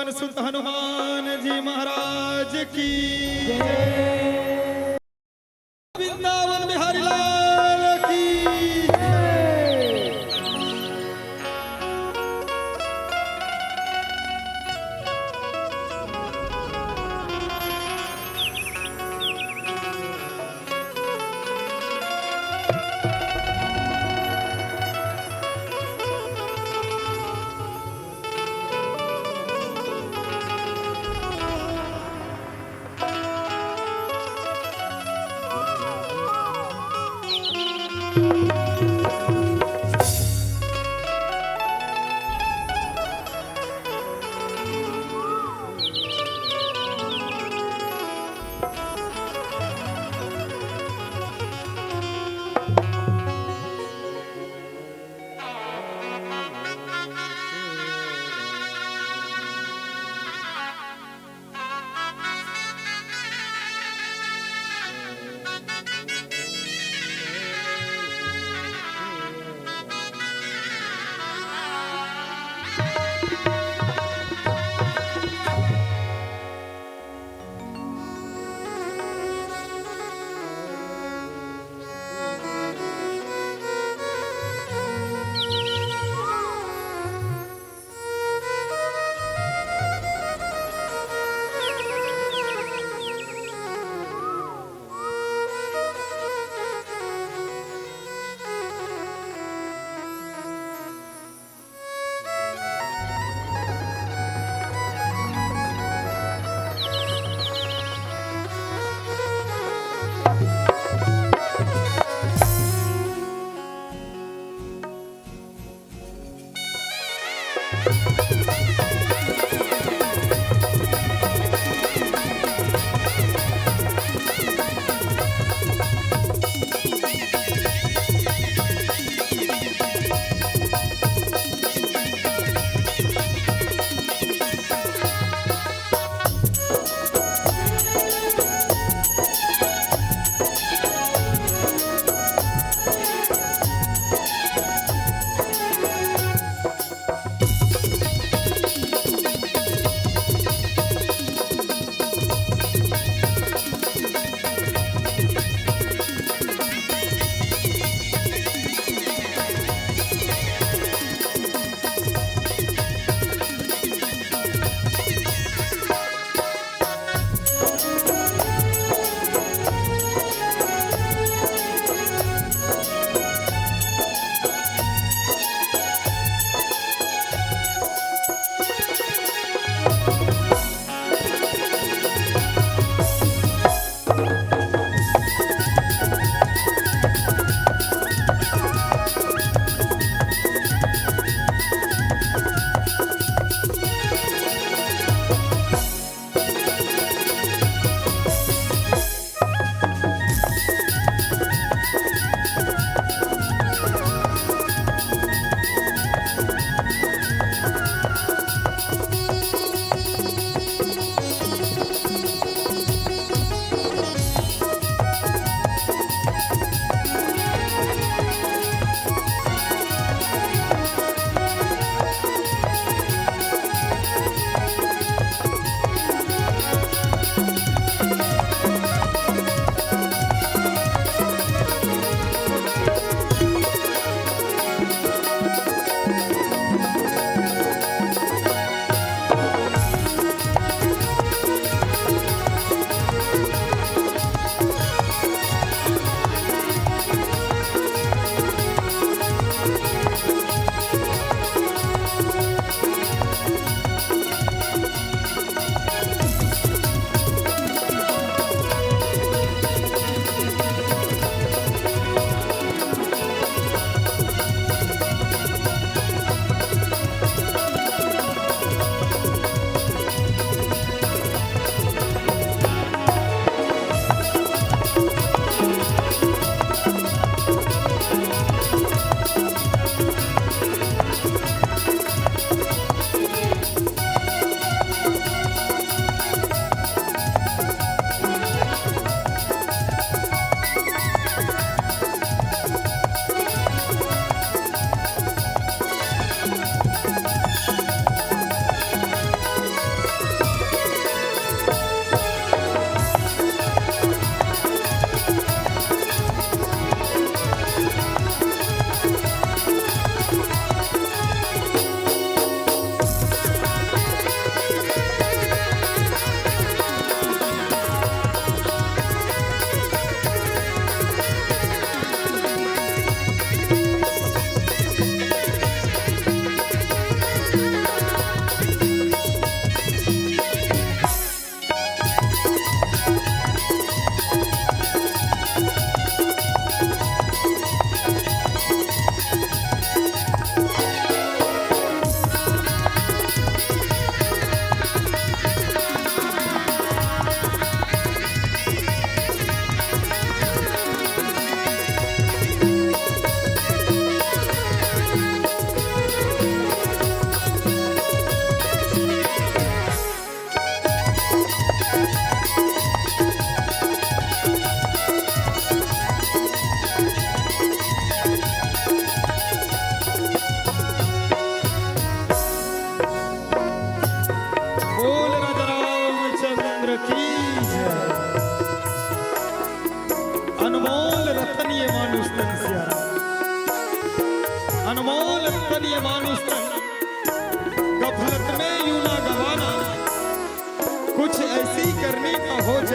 पवन सुत हनुमान जी महाराज की वृंदावन बिहारी लाल की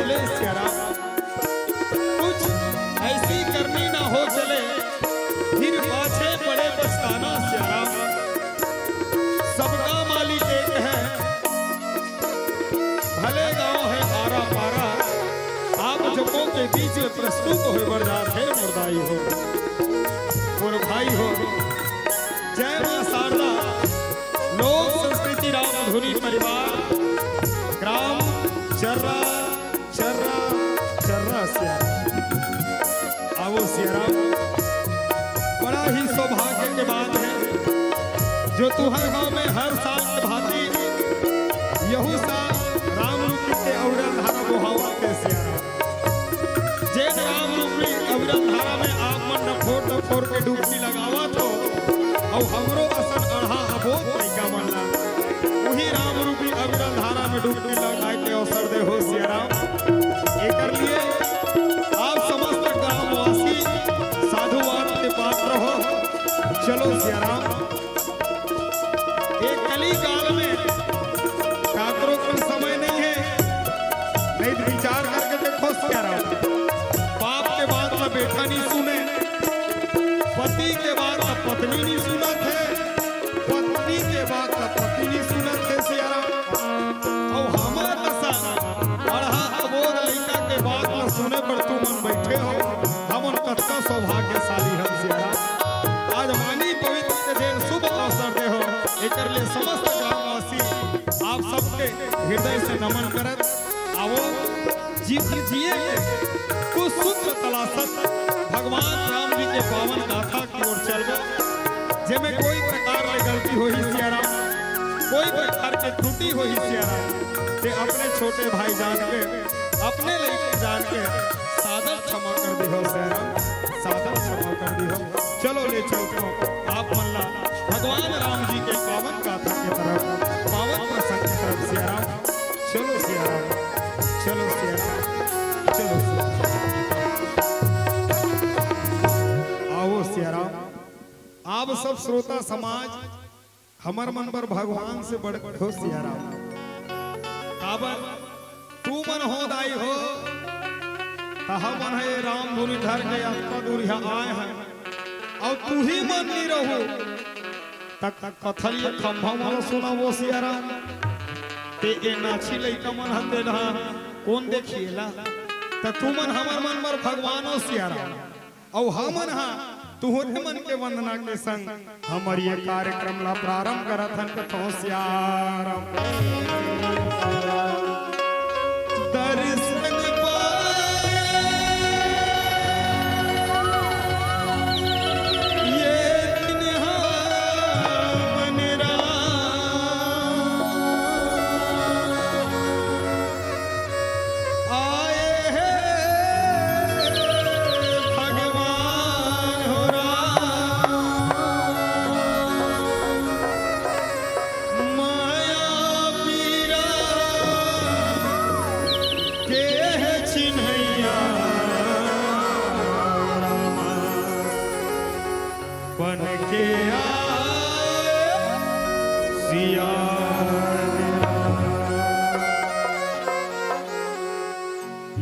चले सियारा, कुछ ऐसी करनी ना हो चले, फिर पाछे पड़े पछताना सियारा। सबका मालिक एक है, भले गांव है आरा पारा, आप जम्मू के बीच में प्रस्तुत हो बरदार है मुर्दाई हो और भाई हो। जय मां शारदा लोक संस्कृति राम धुनी परिवार ग्राम चर्रा चर्रा चर्रा सियारा। आओ सियारा, बड़ा ही सौभाग्य के बात है जो तुहर गांव में हर साल के भांति यहू साल राम रूपी के अविरल धारा बुहावा के सियारा। जे राम रूपी अविरल धारा में आप मन न फोड़ के डुबकी लगावा तो और हमरो असन अढ़ा अबोध तरीका मनला, वही राम रूपी अविरल धारा में डुबकी लगाए के अवसर दे हो सियारा। एकर लिए आप समस्त ग्रामवासी साधुवाद के पात्र हो। चलो सियारा, एक कली काल में काकरों का समय नहीं है, नहीं तो विचार करके देखो सियारा। बाप के बात में बेटा नहीं सुने, पति के बात में पत्नी नहीं सुनत है, पत्नी के बात में पति नहीं सुनत है सियारा। और हमारा दशा अढ़ा अबोध लड़का के बात में सुने पर तू मन बैठे हो, हमन कतका सौभाग्यशाली हम सियारा। आज मानी पवित्र के दिन शुभ अवसर दे हो, एकर लिए समस्त ग्रामवासी आप सबके हृदय से नमन करत। आवो जिए कुछ सूत्र तलाशत भगवान राम जी के पावन गाथा की ओर चलबो, जेमे कोई प्रकार ले गलती होई सियारा, कोई प्रकार के त्रुटि होई सियारा, ते अपने छोटे भाई जान के अपने लड़के जान के सादर क्षमा कर दी हो सियारा, सादर क्षमा कर दी हो। चलो ले चलते आप मल्ला भगवान राम जी के पावन गाथा की तरफ, पावन प्रसंग की तरफ सियारा। चलो सियारा, चलो सियारा, चलो सियारा। आओ सियारा, आप सब श्रोता समाज हमर मन पर भगवान से बड़ हो सियारा। काबर तू मन हो दाई हो, कहा मन है राम धुनी धर के अतका दूर यहाँ आए हैं, और तू ही मन नहीं रहो तक कथल ये खंभा मन सुना वो सियारा। ते ए नाची लइका मन हते रहा कौन देखिएला, त तू मन हमर मन पर भगवानो सियारा, और हमन हा तुहरे मन के वंदना के संग हमर ये कार्यक्रम ला प्रारंभ करत हन कथो सियारा। दर्शन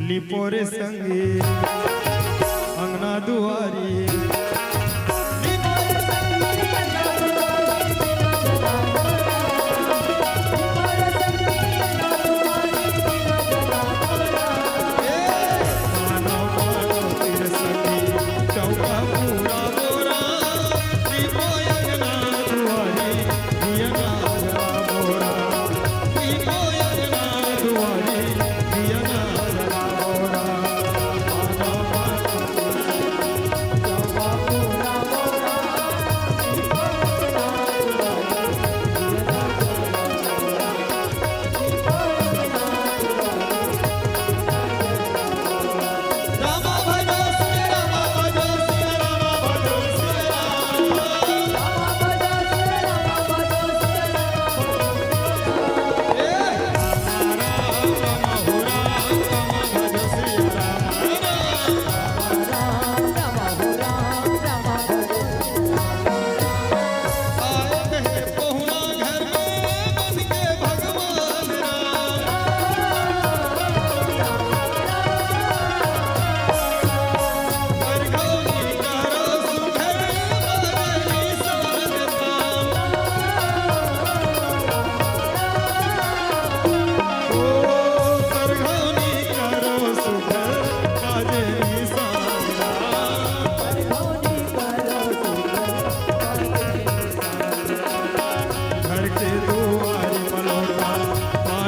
लिपोरे संगे अंगना दुआरी,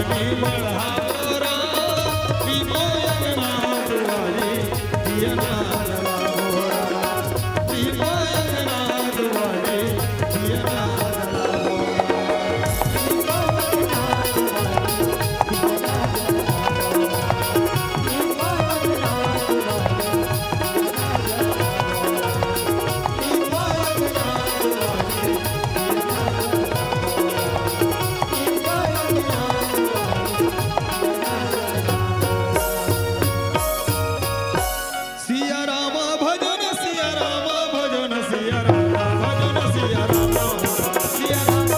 जवानी बढ़ावो राम पीपो अंगना दुआरे दिया ना जलावो राम पीपो अंगना दुआरे दिया ना जलावो सिया राम भजन सिया राम भजन सिया राम भजन सिया राम सिया राम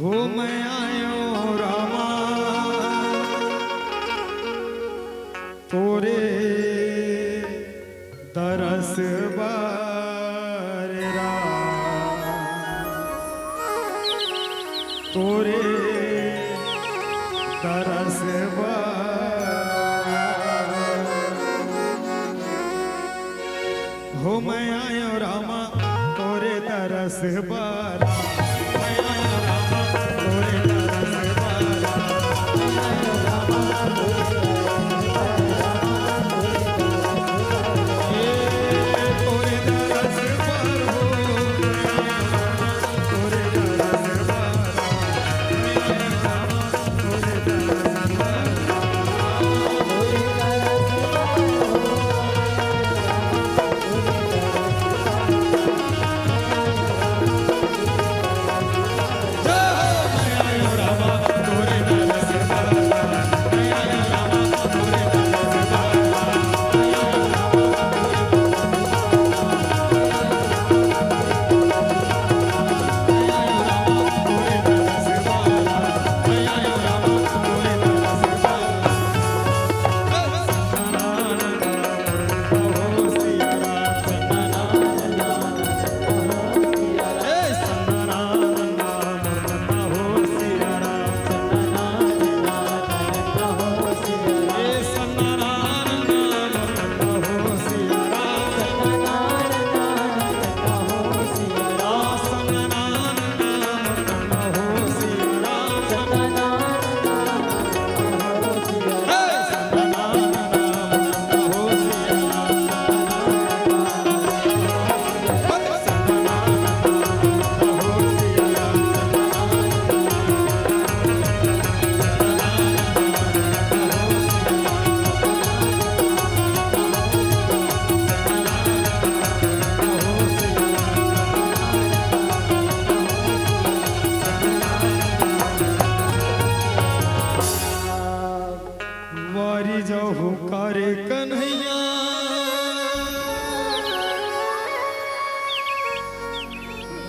हो मैं आयो रामा तोरे तरस बार तोरे तरस हो मैं आयो रामा तोरे तरस बार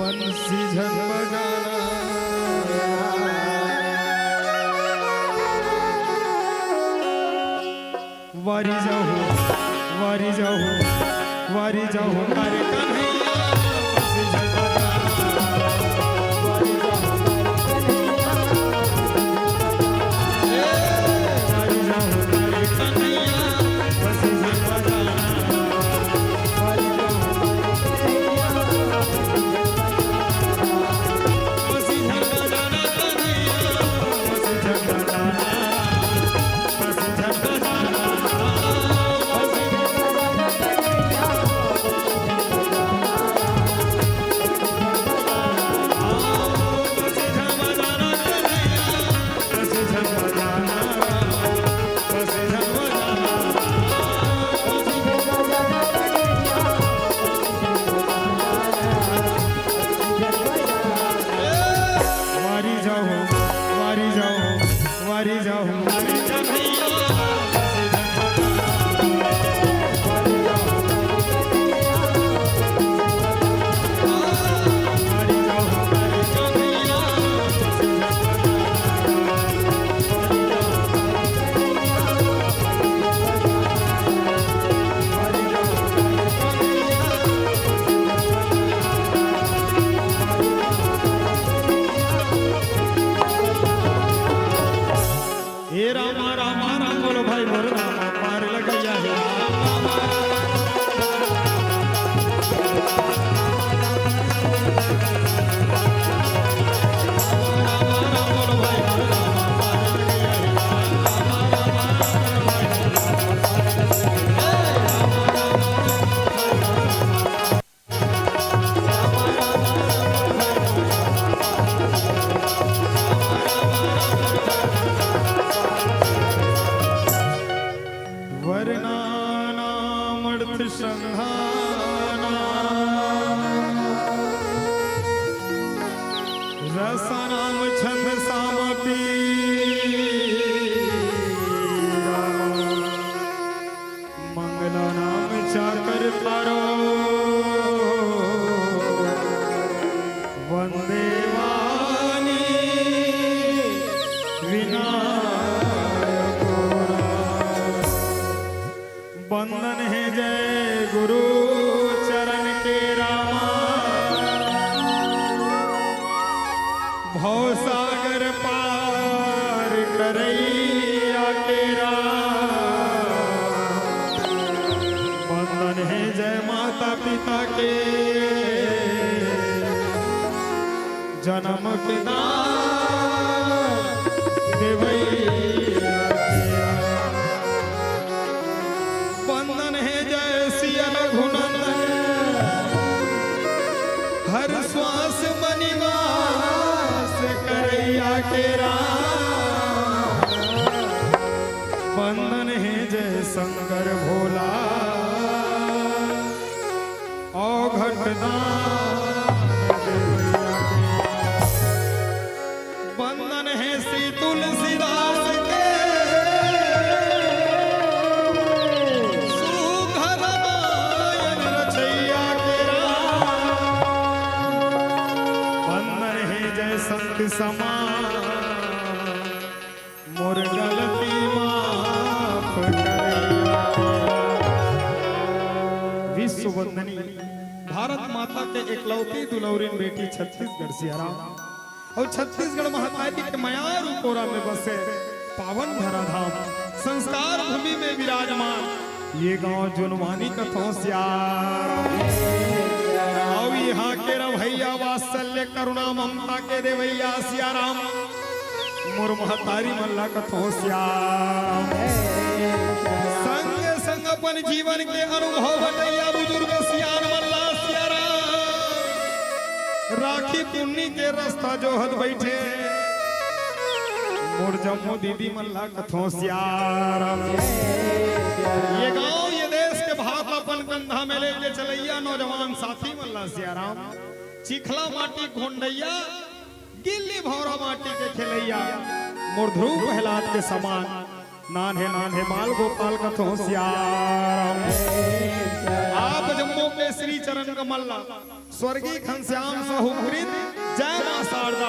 बंसी झन बजाना वारी जाओ मारे कन्हैया बंसी झन बजाना वारी जाओ मारे कन्हैया बंसी झन बजाना रसनाम छंद सामपी मंगलो नाम चाकर तारो वंदे वाणी विनायको बंदन है जय गुरु चरण के रामा भव सागर पार करैया केरा बंदन है जय माता पिता के जन्म पिता देवैया केरा बंदन है जय सिया रघुनंदन हर श्वास मनिवास करैया केरा बंदन है जय शंकर भोला बंदन है श्री तुलसीदास के सुघर नयन रचैया केरा बंदन है जय संत समान मोर गलती माफ करैया विश्व वंदनी भारत माता के एकलौती दुलौरीन बेटी छत्तीसगढ़ सियाराम और छत्तीसगढ़ महातारी के मयार कोरा में बसे पावन भरा धाम संस्कार भूमि में विराजमान ये गांव जुनवानी कथों सियाराम और यहाँ के रवैया वात्सल्य करुणा ममता के देवैया सियाराम मोर महतारी मल्ला कथों सियाराम संग संग अपन जीवन के अनुभव बटैया बुजुर्ग सियान मल्ला राखी पुन्नी के रास्ता जो हद बैठे मोर जम्मू दीदी मल्ला कथों सियाराम ये गांव ये देश के भात अपन कंधा में लेके चलैया नौजवान साथी मल्ला सियाराम चिखला माटी घोंडैया गिल्ली भौरा माटी के खेलैया मोर ध्रुव प्रहलाद के समान नान्हे नान्हे बाल गोपाल कथों सियाराम आप जम्मू के श्री चरण कमल्ला स्वर्गीय घनश्याम सहुकृत जय मां शारदा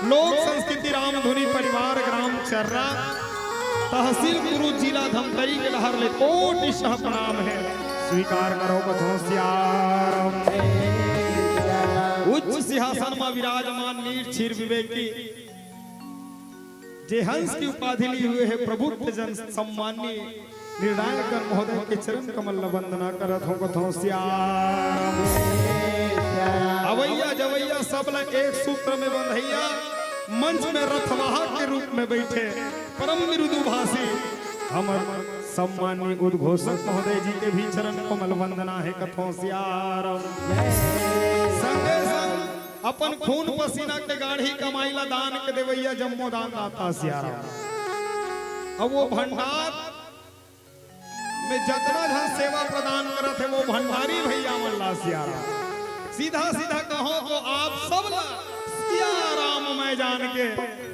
लोक संस्कृति राम धुनी परिवार ग्राम चर्रा तहसील गुरु जिला धमतरी के लहर ले कोटि सह प्रणाम है स्वीकार करो कथों सियाराम उच्च सिंहासन में विराजमान नीर क्षीर विवेकी जे हंस की उपाधि लिए हुए है प्रभुत्व जन सम्माननीय निर्णायक महोदय के चरण कमल वंदना करत हो कथों सियाराम अवैया जवैया सब एक सूत्र में बंधैया मंच में रथवाहक के रूप में बैठे परम मृदुभाषी हमर सम्माननीय उद्घोषक महोदय जी के भी चरण कमल वंदना है कथों सियाराम संगे संग अपन खून पसीना के गाढ़ी कमाईला दान के देवैया जम्मो दान दाता सियाराम अब वो भंडार में जितना जन सेवा प्रदान करत है वो भंडारी भैया मल्ला सियाराम सीधा सीधा कहो तो आप सब सियाराम मैं जान के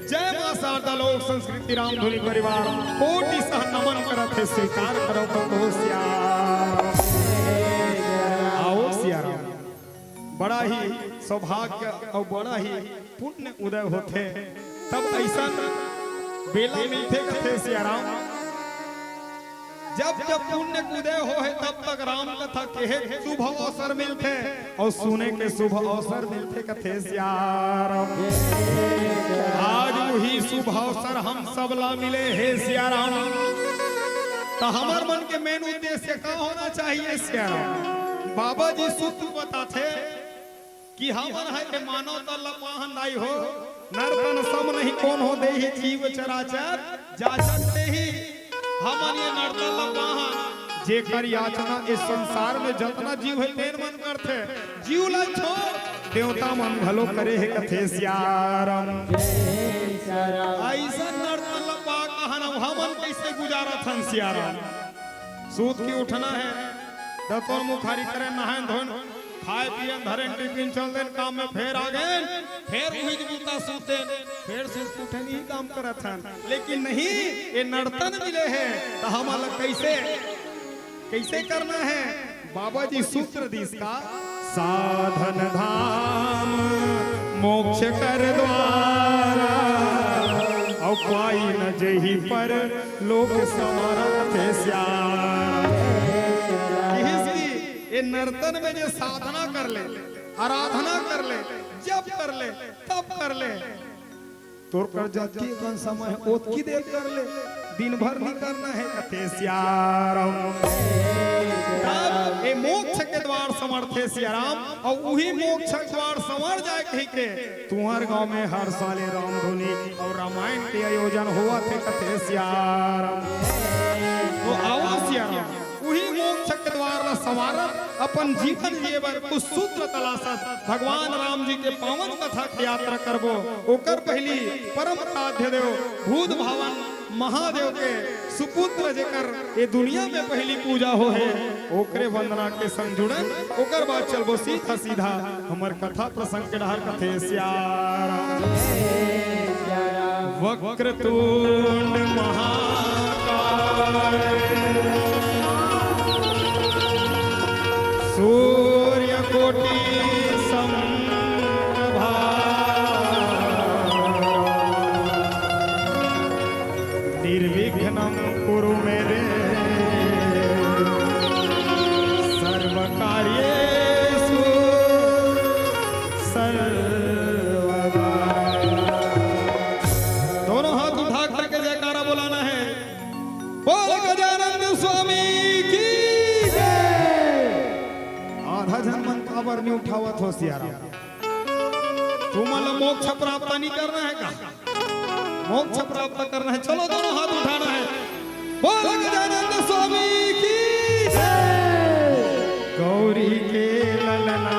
जय मां शारदा लोक संस्कृति राम धुनी परिवार कोटि सह नमन करत है स्वीकार करो तो सियाराम आओ सियाराम बड़ा ही सौभाग्य और बड़ा ही पुण्य उदय होते तब ऐसा बेला मिलते कथे सियाराम जब जब पुण्य उदय हो है तब तक राम कथा के शुभ अवसर मिलते और सुने के शुभ अवसर मिलते कथे सियाराम आज वही शुभ अवसर हम सब ला मिले हे सियाराम तो हमार मन के मेन उद्देश्य क्या होना चाहिए सियाराम बाबा जी सूत्र बताते कि हमन है के मानव तल पाहन आई हो नर्तन सम नहीं कौन हो दे ही जीव चराचर जाचते ही हमन ये नर्तन पाहन जेकर याचना इस संसार में जतना जीव है तेन मन करते जीव ला छोड़ देवता मन भलो करे है कथे सियाराम ऐसा नर्तन लपा कहन हमन कैसे गुजारा थन सियाराम सूत की उठना है दतोर मुखारी करे नहान धोन खाए पिए धरे टिफिन चल देन काम में फेर आ गए फिर वही बूता सूते फिर से उठे नहीं काम करत हन लेकिन नहीं ये नर्तन मिले हैं तो हम अलग कैसे कैसे करना है बाबा जी सूत्र दी इसका साधन धाम मोक्ष कर द्वारा और पाई न जही पर लोक समारत ये नर्तन में जो साधना कर ले आराधना कर ले जब कर ले तब कर ले तोर कर जाती कौन समय ओत की देर कर ले दिन भर नहीं करना है कथे सियाराम ए मोक्ष के द्वार समर्थे सियाराम और वही मोक्ष के द्वार समर जाए कहीं के तुम्हार गांव में हर साले रामधुनी और रामायण के आयोजन हुआ थे कथे सियाराम वो आओ सियाराम वही मोक्ष के द्वार संवारत अपन जीवन जिए बर कुछ सूत्र तलाशत भगवान राम जी के पावन कथा की यात्रा करबो ओकर पहली परम आराध्य देव भूत भावन महादेव के सुपुत्र जेकर ये दुनिया में पहली पूजा हो है ओकरे वंदना के संग जुड़न ओकर बाद चलबो सीधा सीधा हमर कथा प्रसंग के डहर कथे सियाराम वक्रतुंड महाकाय सूर्य कोटि समप्रभा निर्विघ्नं कुरु मे देव सर्व कार्येषु सर्वदा दोनों हाथ उठा करके जयकारा बुलाना है बोल गजानन स्वामी की आधा जन मन काबर नहीं उठावत हो सियाराम तुम्हारा मोक्ष प्राप्त नहीं करना है का मोक्ष प्राप्त करना है चलो दोनों हाथ उठाना है बोल गजानन स्वामी की जय गौरी के ललना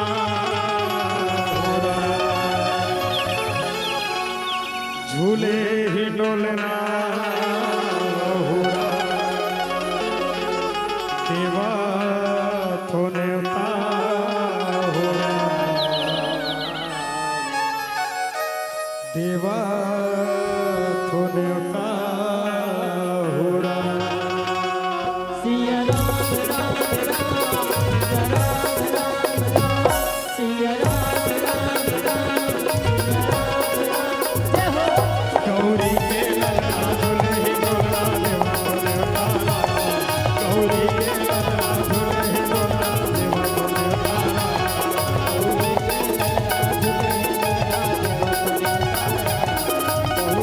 झूले ही डोलना देवा थोने देवा थोने होरा सिया राम राम सिया राम राम जय हो गौरी के ललना झूले ही डोला देवा थोने गौरी के ललना झूले ही डोला देवा थोने गौरी के ललना झूले ही डोला देवा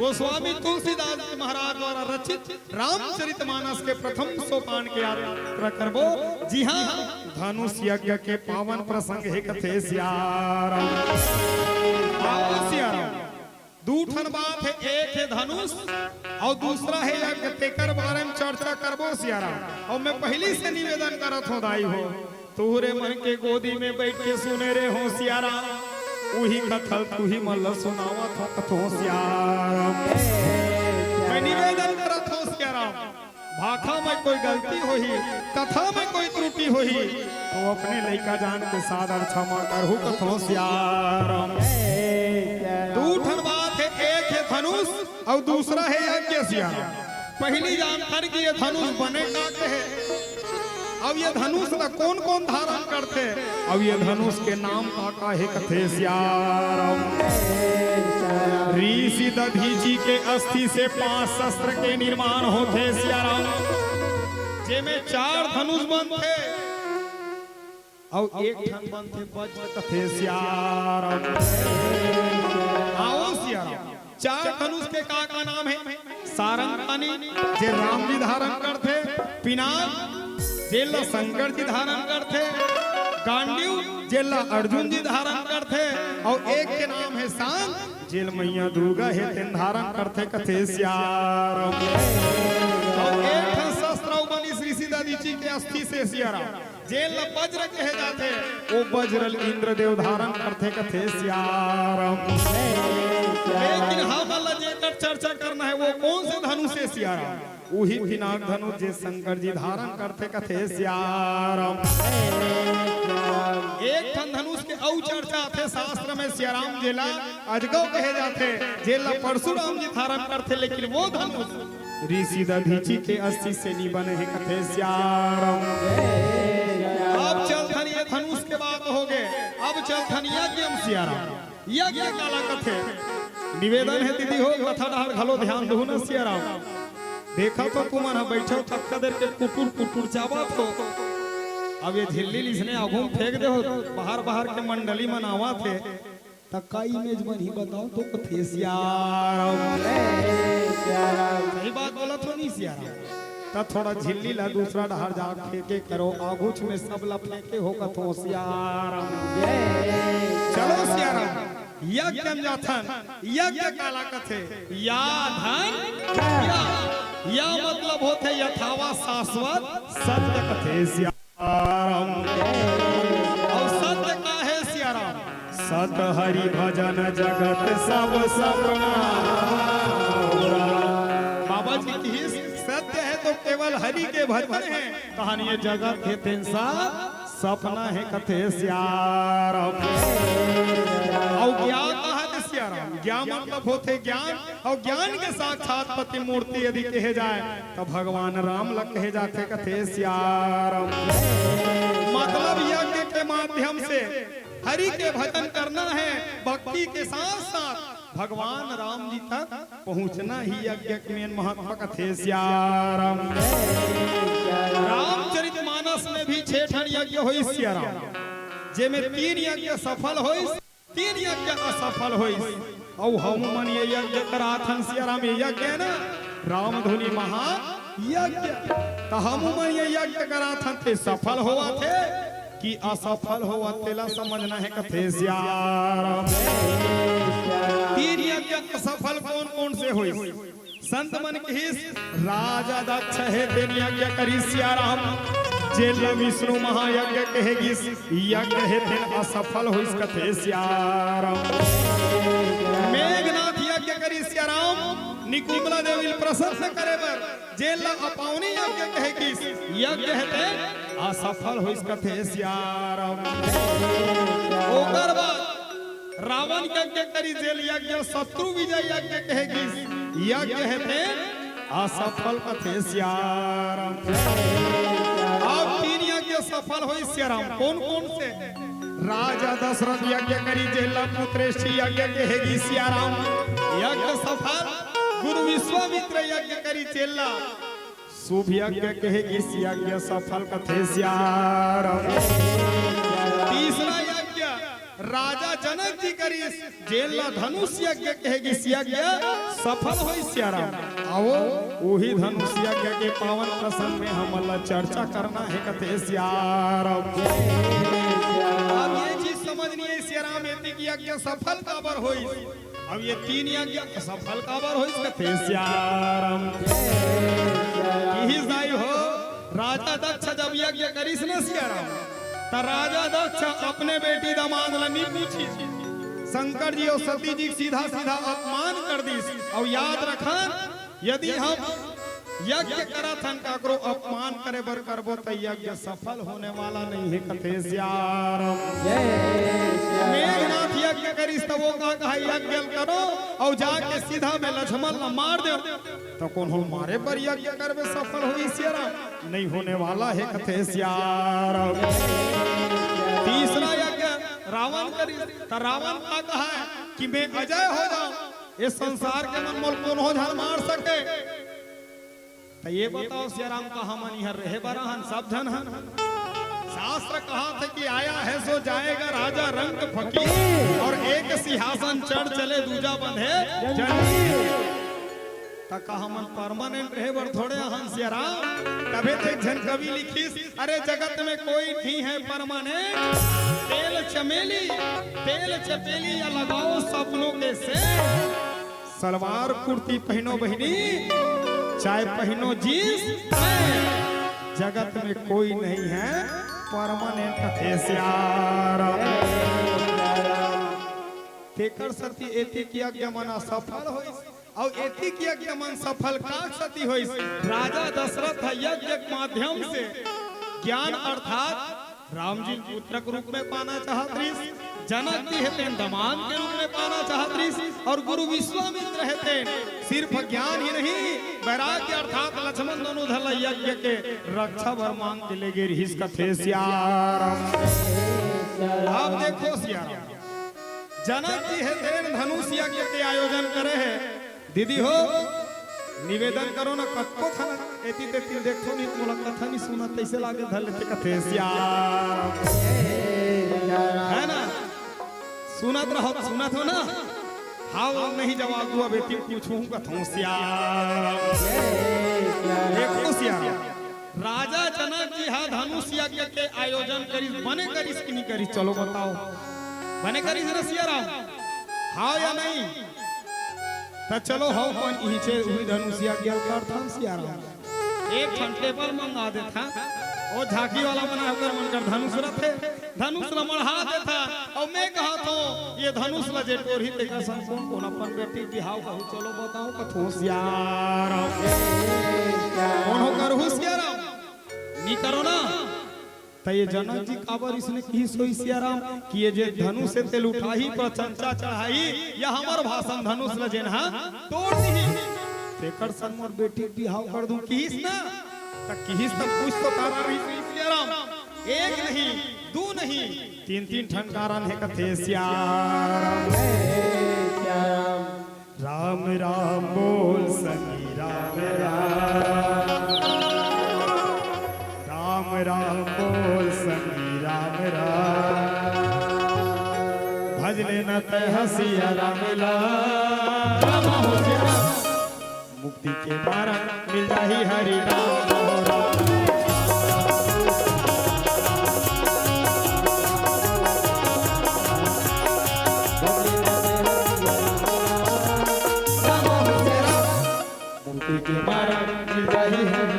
गोस्वामी तुलसीदास जी महाराज द्वारा रचित रामचरितमानस के प्रथम सोपान के यात्रा करबो। जी हाँ, धनुष यज्ञ के पावन प्रसंग है कथे सियाराम। सियाराम दूठन बात है, एक है धनुष और दूसरा है यज्ञ, तेकर बारे में चर्चा करबो सियाराम। और मैं पहली से निवेदन करत हूँ दाई हो, तोहरे मन के गोदी में बैठ के सुने रे हो सियाराम, वही कथल तू ही मल्ल सुनावत हो कथो सियाराम। मैं निवेदन करत हो सियाराम, भाखा में कोई गलती होही, कथा में कोई त्रुटि होही, तो अपने लइका जान के सादर क्षमा करहु कथो सियाराम। दूठन बात है, एक है धनुष और दूसरा है यज्ञ सियाराम। पहली जानकारी कि ये धनुष बने का है, अब ये धनुष का कौन कौन धारण करते, अब ये धनुष के नाम का है कथे सियाराम। ऋषि दधीची के अस्थि से 5 शस्त्र के निर्माण होते सियाराम, जेमे 4 धनुष बनते और 1 ठन बनते वज्र कथे सियाराम। आओ सियाराम, 4 धनुष के का नाम है, सारंगानी जे राम जी धारण करते, पिनाक जेला शंकर जी धारण करते, गांडीव जेला अर्जुन जी धारण करते, और एक के नाम है सांग जेल मैया दुर्गा है तेन धारण करते कथे सियाराम। और एक शस्त्र बनी श्री सीतादीची के अस्थि से सियाराम, जेल वज्र कहे जाते, वो वज्रल इंद्रदेव धारण करते कथे सियाराम। लेकिन हम जेकर चर्चा करना है वो कौन से धनुष से सियाराम, वही पिनाक धनुष जे शंकर जी धारण करते कथे सियाराम। एक ठन धनुष के औ चर्चा थे शास्त्र में सियाराम जेला अजगव कहे जाते, जेला परशुराम जी धारण करते, लेकिन वो धनुष ऋषि दधीची के अस्थि से नहीं बने हैं कथे सियाराम। अब चलथन ये धनुष के बात हो गए, अब चलथन यज्ञ सियाराम। यज्ञ काला कथे निवेदन है दीदी हो, कथा डाल घलो ध्यान दो न सियाराम। देखा तो तुम बैठो तक देर के कुटुर कुटुर चावत हो, अब ये झिल्ली लिसने आगू फेंक दे हो, बाहर बाहर के मंडली मनावा थे, तक का इमेज बन ही बताओ तो कथे सियाराम। सही बात बोला तो नहीं सियाराम, तब थोड़ा झिल्ली ला दूसरा डहर जा फेंके करो, आगूच में सब ला फेंके हो कथो सियाराम। चलो सियाराम, यज्ञ जाथन, यज्ञ काला कथे, या धन या मतलब होते यथावा शाश्वत सत्य कथे सियाराम। और सत्य का है सियाराम, सत हरि भजन जगत सब सपना। बाबा जी की सत्य है तो केवल हरि के भजन है, कहानी ये जगत है तेंसा सपना है कथे सियाराम। और ज्ञान सियाराम, ज्ञान मतलब होते ज्ञान, और ज्ञान के साक्षात पति मूर्ति यदि कहे जाए तो भगवान राम लग कहे जाते कथे सियाराम। मतलब यज्ञ के माध्यम से हरि के भजन करना है, भक्ति के साथ साथ भगवान राम जी तक पहुंचना ही यज्ञ में महत्व कथे सियाराम। रामचरितमानस में भी 6 ठन यज्ञ होई सियाराम, जेमे 3 यज्ञ सफल होई, 3 यज्ञ असफल होई। और हम मन ये यज्ञ कराथन सियाराम, ये यज्ञ है ना राम धुनि महा यज्ञ, तो हम मन ये यज्ञ कराथन थे, सफल हुआ थे कि असफल हुआ तेला समझना है कथे सियाराम। 3 यज्ञ असफल कौन कौन से हुई, संत मन की राजा दक्ष है तेन यज्ञ करी सियाराम, जेल विष्णु महायज्ञ कहेगी यज्ञ है तेन असफल हुई कथे सियाराम। मेघनाथ यज्ञ करी सियाराम, निकुंबला देवी प्रशंसा करे बर जेल अपावनी यज्ञ कहेगी यज्ञ है तेन असफल हुई कथे सियाराम। ओकर बाद रावण यज्ञ करी जेल यज्ञ शत्रु विजय यज्ञ कहेगी यज्ञ है तेन असफल कथे सियाराम। अब 3 यज्ञ सफल हुई सियाराम, कौन कौन से, राजा दशरथ यज्ञ करी जेला पुत्रेष्ठी यज्ञ कहेगी सियाराम यज्ञ सफल, गुरु विश्वामित्र यज्ञ करी चेला शुभ यज्ञ कहेगी यज्ञ सफल कथे सियाराम। तीसरा यज्ञ राजा जनक जी करी जेल ला धनुष यज्ञ कहेगी यज्ञ सफल होई सियाराम। आओ वही धनुष यज्ञ के पावन प्रसंग में हम चर्चा करना है कथे सियाराम। अब ये चीज समझनी है सियाराम यदि की यज्ञ सफल काबर होई। अब ये 3 यज्ञ सफल काबर होई कथे सियाराम। यही जाई हो राजा दक्ष जब यज्ञ करिस न सियाराम त राजा दक्ष अपने बेटी दामाद ला पूछी शंकर जी और सती जी सीधा सीधा अपमान कर दी। और याद रखन यदि हम यज्ञ करत हन काकरो अपमान करे बर करबो त यज्ञ सफल होने वाला नहीं है कथे सियाराम। मेघनाथ यज्ञ करिस त वो कहा यज्ञ करो और जाके सीधा में लक्ष्मण ला मार दो तो कौन हो मारे पर यज्ञ करबे सफल होई सियाराम नहीं होने वाला है कथे सियाराम। तीसरा यज्ञ रावण करी त रावण का कहा है कि मैं अजय हो जाऊं इस संसार के मन मोल कौन हो झल मार सके। तो ये बताओ सियाराम कहा मन यहाँ रहे बरहन सब जन हन। शास्त्र कहा था कि आया है सो जाएगा राजा रंग फकीर और एक सिंहासन चढ़ चले दूजा बंधे तक मन परमानेंट रहे बर थोड़े हन सियाराम। तबे तक जन कवि लिखीस अरे जगत में कोई नहीं है परमानेंट तेल चमेली या लगाओ सपनों के से सलवार कुर्ती पहनो बहनी चाहे पहनो जींस जगत में कोई नहीं है परमानेंट कथे सियाराम। तेकर सती एति किया के मना सफल होई और एति किया के मन सफल का सती होई। राजा दशरथ यज्ञ के माध्यम से ज्ञान अर्थात राम जी पुत्र के रूप में पाना चाहत जनक जी हेते दमान के रूप में पाना चाहत और गुरु विश्वामित्र हेते सिर्फ ज्ञान ही नहीं वैराग्य अर्थात लक्ष्मण दोनों धल यज्ञ के रक्षा वर मांग के ले गए हिस कथे सियाराम। आप देखो सियाराम जनक जी हेते धनुष यज्ञ के आयोजन करे है। दीदी हो निवेदन करो ना कत्को था एति तेति देखो नी मोला कथा नहीं सुना कैसे लागे धल लेते कथे सियाराम है ना सुनत हो ना हाँ नहीं जवाब दुआ बेटी पूछूं कथों सियाराम। देखो सियाराम राजा जनक जी हा धनुष यज्ञ के आयोजन करिस बने करिस कि नहीं करिस चलो बताओ बने करिस ना सियाराम हाँ या नहीं तो चलो हो कौन इचे हुई धनुष यज्ञ करथन सियाराम एक घंटे पर मंगा देता ओ झांकी वाला बना कर मनकर धनुष रथे धनुष ल मढ़ा देता और मैं कहा तो ये धनुष ल जे टोरही ते का संकोन कोन अपन बेटी बिहाव कहू चलो बताओ कथो सियाराम कौन हो करहु सियाराम नी करो ना तो ये जनक जी काबर इसने की सोई सियाराम कि ये जे धनुष से तेल उठाई प्रशंसा चढ़ाई या हमर भाषण धनुष ल जेन हा तोड़ दी तेकर सन मोर बेटी बिहाव कर दूं किस ना त किस त कुछ तो कारण सियाराम एक नहीं दो नहीं 3 ठन कारण है कथे सियाराम। राम राम बोल सखी राम राम राम बोल सखी राम भजले न ते हसिया राम मुक्ति के मार्ग मिल जाही हरि नाम मुक्ति के मार्ग मिल जाही हरि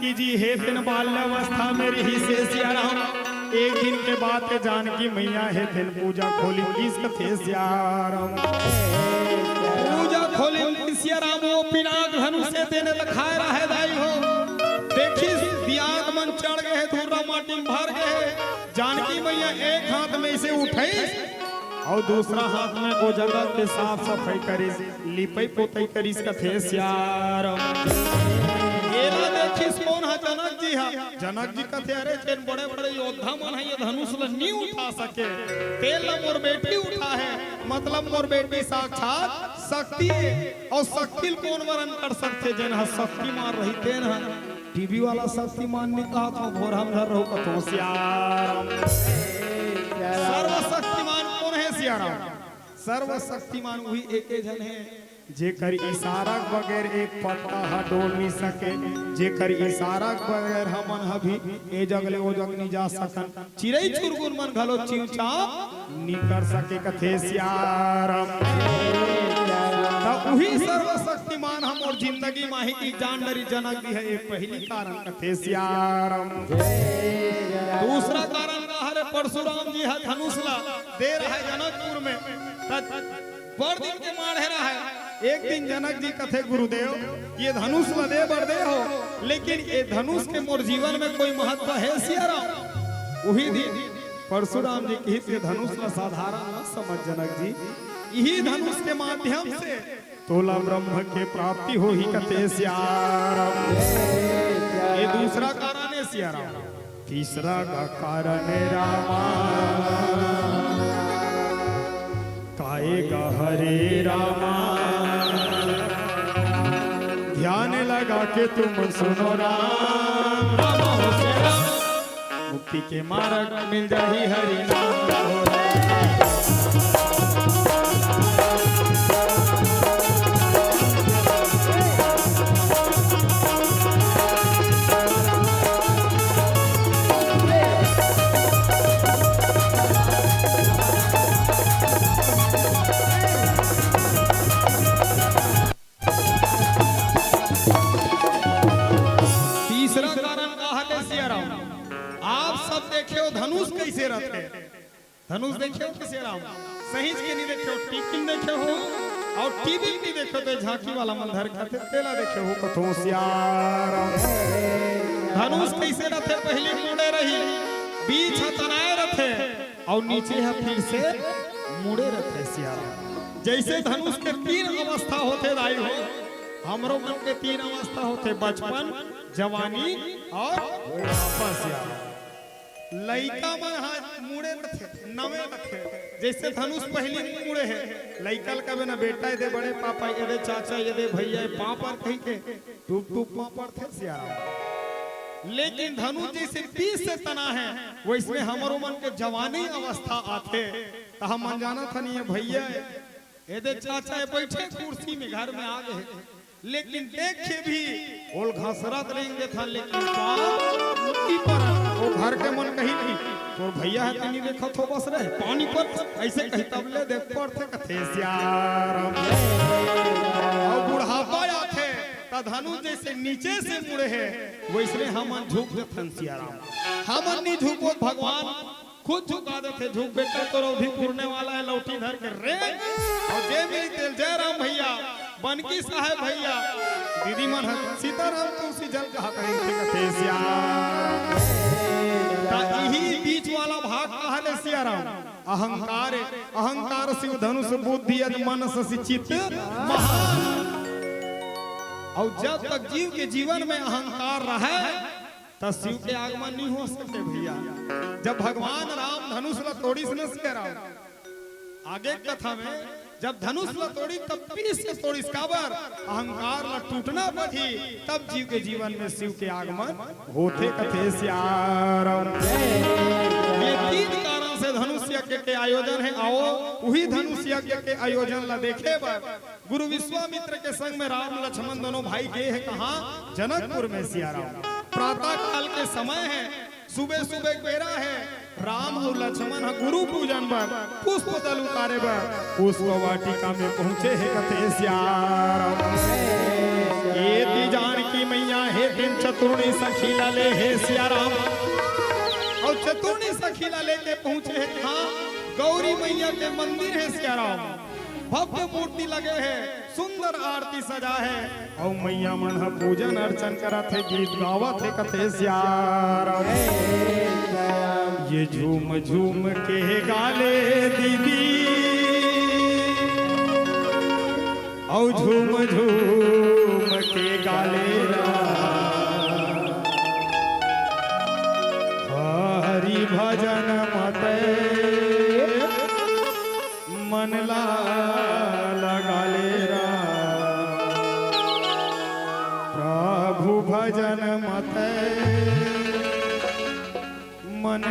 जानकी जी हे दिन बाल्यावस्था में रही से सिया राम। एक दिन के बाद के जानकी मैया है दिन पूजा खोली किस कथे सिया राम। पूजा खोली सिया राम वो पिनाक धनुष से देने दिखाए रहे दाई हो। देखी दियाग मन चढ़ गए धूरा माटी में भर गए। जानकी मैया एक हाथ में इसे उठाई और दूसरा हाथ में वो जगह के साफ सफाई करी लिपई पोतई करी कथे सिया राम। देखिस कौन है जनक जी है। जनक जी कथे अरे चेन बड़े बड़े योद्धा मन है ये धनुष नहीं उठा सके तेल मोर बेटी उठा है। मतलब मोर बेटी साक्षात शक्ति और शक्ति कौन वरण कर सकते जन है शक्ति मार रही तेन है। टीवी वाला शक्तिमान ने कहा था भोर हम घर रहो कथो सियाराम। सर्वशक्तिमान कौन है सियाराम। सर्वशक्तिमान वही एक जन है जेकर इशारा बगैर एक पत्ता हा डोल नहीं सके। जेकर इशारा बगैर हमन हभी ए जगले ओ जग नहीं जा सकन। चिरई चुरगुन मन घलो चिंचा नहीं कर सके कथे सियाराम। तब वही सर्वशक्तिमान हम और जिंदगी माही की जान डरी जनक भी है एक पहली कारण कथे सियाराम। दूसरा कारण का हरे परशुराम जी है धनुष ला दे रहा है जनकपुर में बड़ दिन के मार है रहा है। एक दिन जनक जी कथे गुरुदेव ये धनुष लदे बरदे हो लेकिन ये धनुष के मोर जीवन में कोई महत्व है सियाराम। वही दिन परशुराम जी की ये धनुष ला साधारण न समझ जनक जी। यही धनुष के माध्यम से तोला ब्रह्म के प्राप्ति हो ही कथे सियाराम। ये दूसरा कारण है सियाराम। तीसरा का कारण रामा काएगा हरे रामा। ध्यान लगा के तुम सुनो राम। मुक्ति के मार्ग मिल जाही हरि नाम। धनुष कैसे रखे धनुष देखे किसे राम सहीज के नहीं देखे टीकी देखे हो और टीवी नहीं देखे तो झांकी वाला मंदिर खाते तेला देखे हो कथो सियाराम। धनुष कैसे रखे पहले मुड़े रही बीच तनाए रखे और नीचे है फिर से मुड़े रखे सियाराम। जैसे धनुष के तीन अवस्था होते दाई हो हमरो मन के तीन अवस्था होते बचपन जवानी और बुढ़ापा सियाराम। लइका मन हाथ मुड़े रखे नवे रखे जैसे धनुष पहली मुड़े है लइकल कबे ना बेटा दे बड़े पापा ये दे चाचा ये दे भैया पापर कहीं के टूप टूप पापर थे सियाराम। लेकिन धनुष जैसे 20 से तना है वो इसमें हमारो मन के जवानी अवस्था आते तो हम अनजाना था नहीं है भैया ये दे चाचा ये बैठे कुर्सी में घर में आ गए लेकिन देखे भी ओल घसरत रहेंगे था लेकिन पर वो घर के मन कहीं नहीं तो भैया है तो नहीं देखा तो बस रहे पानी पर ऐसे कहीं तब ले देख पड़ते कथे सियाराम। और बुढ़ापा आते तो धनुष जैसे नीचे से मुड़े है वैसे हम झुक देते सियाराम। हम नहीं झुको भगवान खुद झुका देते झुक बेटा तो रोधी पूरने वाला है लौटी धर के रे और जय मेरी तेल जय राम भैया बनकी साहब भैया दीदी मन सीताराम तुलसी जल कहा करेंगे यही बीच वाला भाग कहा ले सियाराम। अहंकार अहंकार शिव धनुष बुद्धि मन चित्त महान। और जब तक जीव के जीवन में अहंकार रहे तब शिव के आगमन नहीं हो सकते भैया। जब भगवान राम धनुष ला तोड़ी से सियाराम आगे कथा में जब धनुष ला तोड़ी तब पीस से तोड़ी काबर अहंकार ला टूटना बधी तब जीव के जीवन में शिव के आगमन होते कथे सियाराम। ये तीन कारण से धनुष यज्ञ के आयोजन है। आओ वही धनुष यज्ञ के आयोजन ला देखे गुरु विश्वामित्र के संग में राम लक्ष्मण दोनों भाई गए हैं कहा जनकपुर में सियाराम। प्रातः काल के समय है सुबह सुबह बेरा है राम और लक्ष्मण गुरु पूजन पर पुष्प दल उतारे पर पुष्प वाटिका में पहुंचे है कथे सियाराम। ये जान जानकी मैया हे दिन चतुर्णी सखीला ले हे सिया राम। और चतुर्णी सखीला लेके पहुंचे हैं कहाँ? गौरी मैया के मंदिर है सिया राम। भव्य मूर्ति लगे है, सुंदर आरती सजा है और मैया मन पूजन अर्चन करत है, गीत गावत है कथे सिया राम। ये झूम झूम के गाले दीदी और झूम झूम के गाले हरि भजन मते मन लगा ले प्रभु भजन मते मन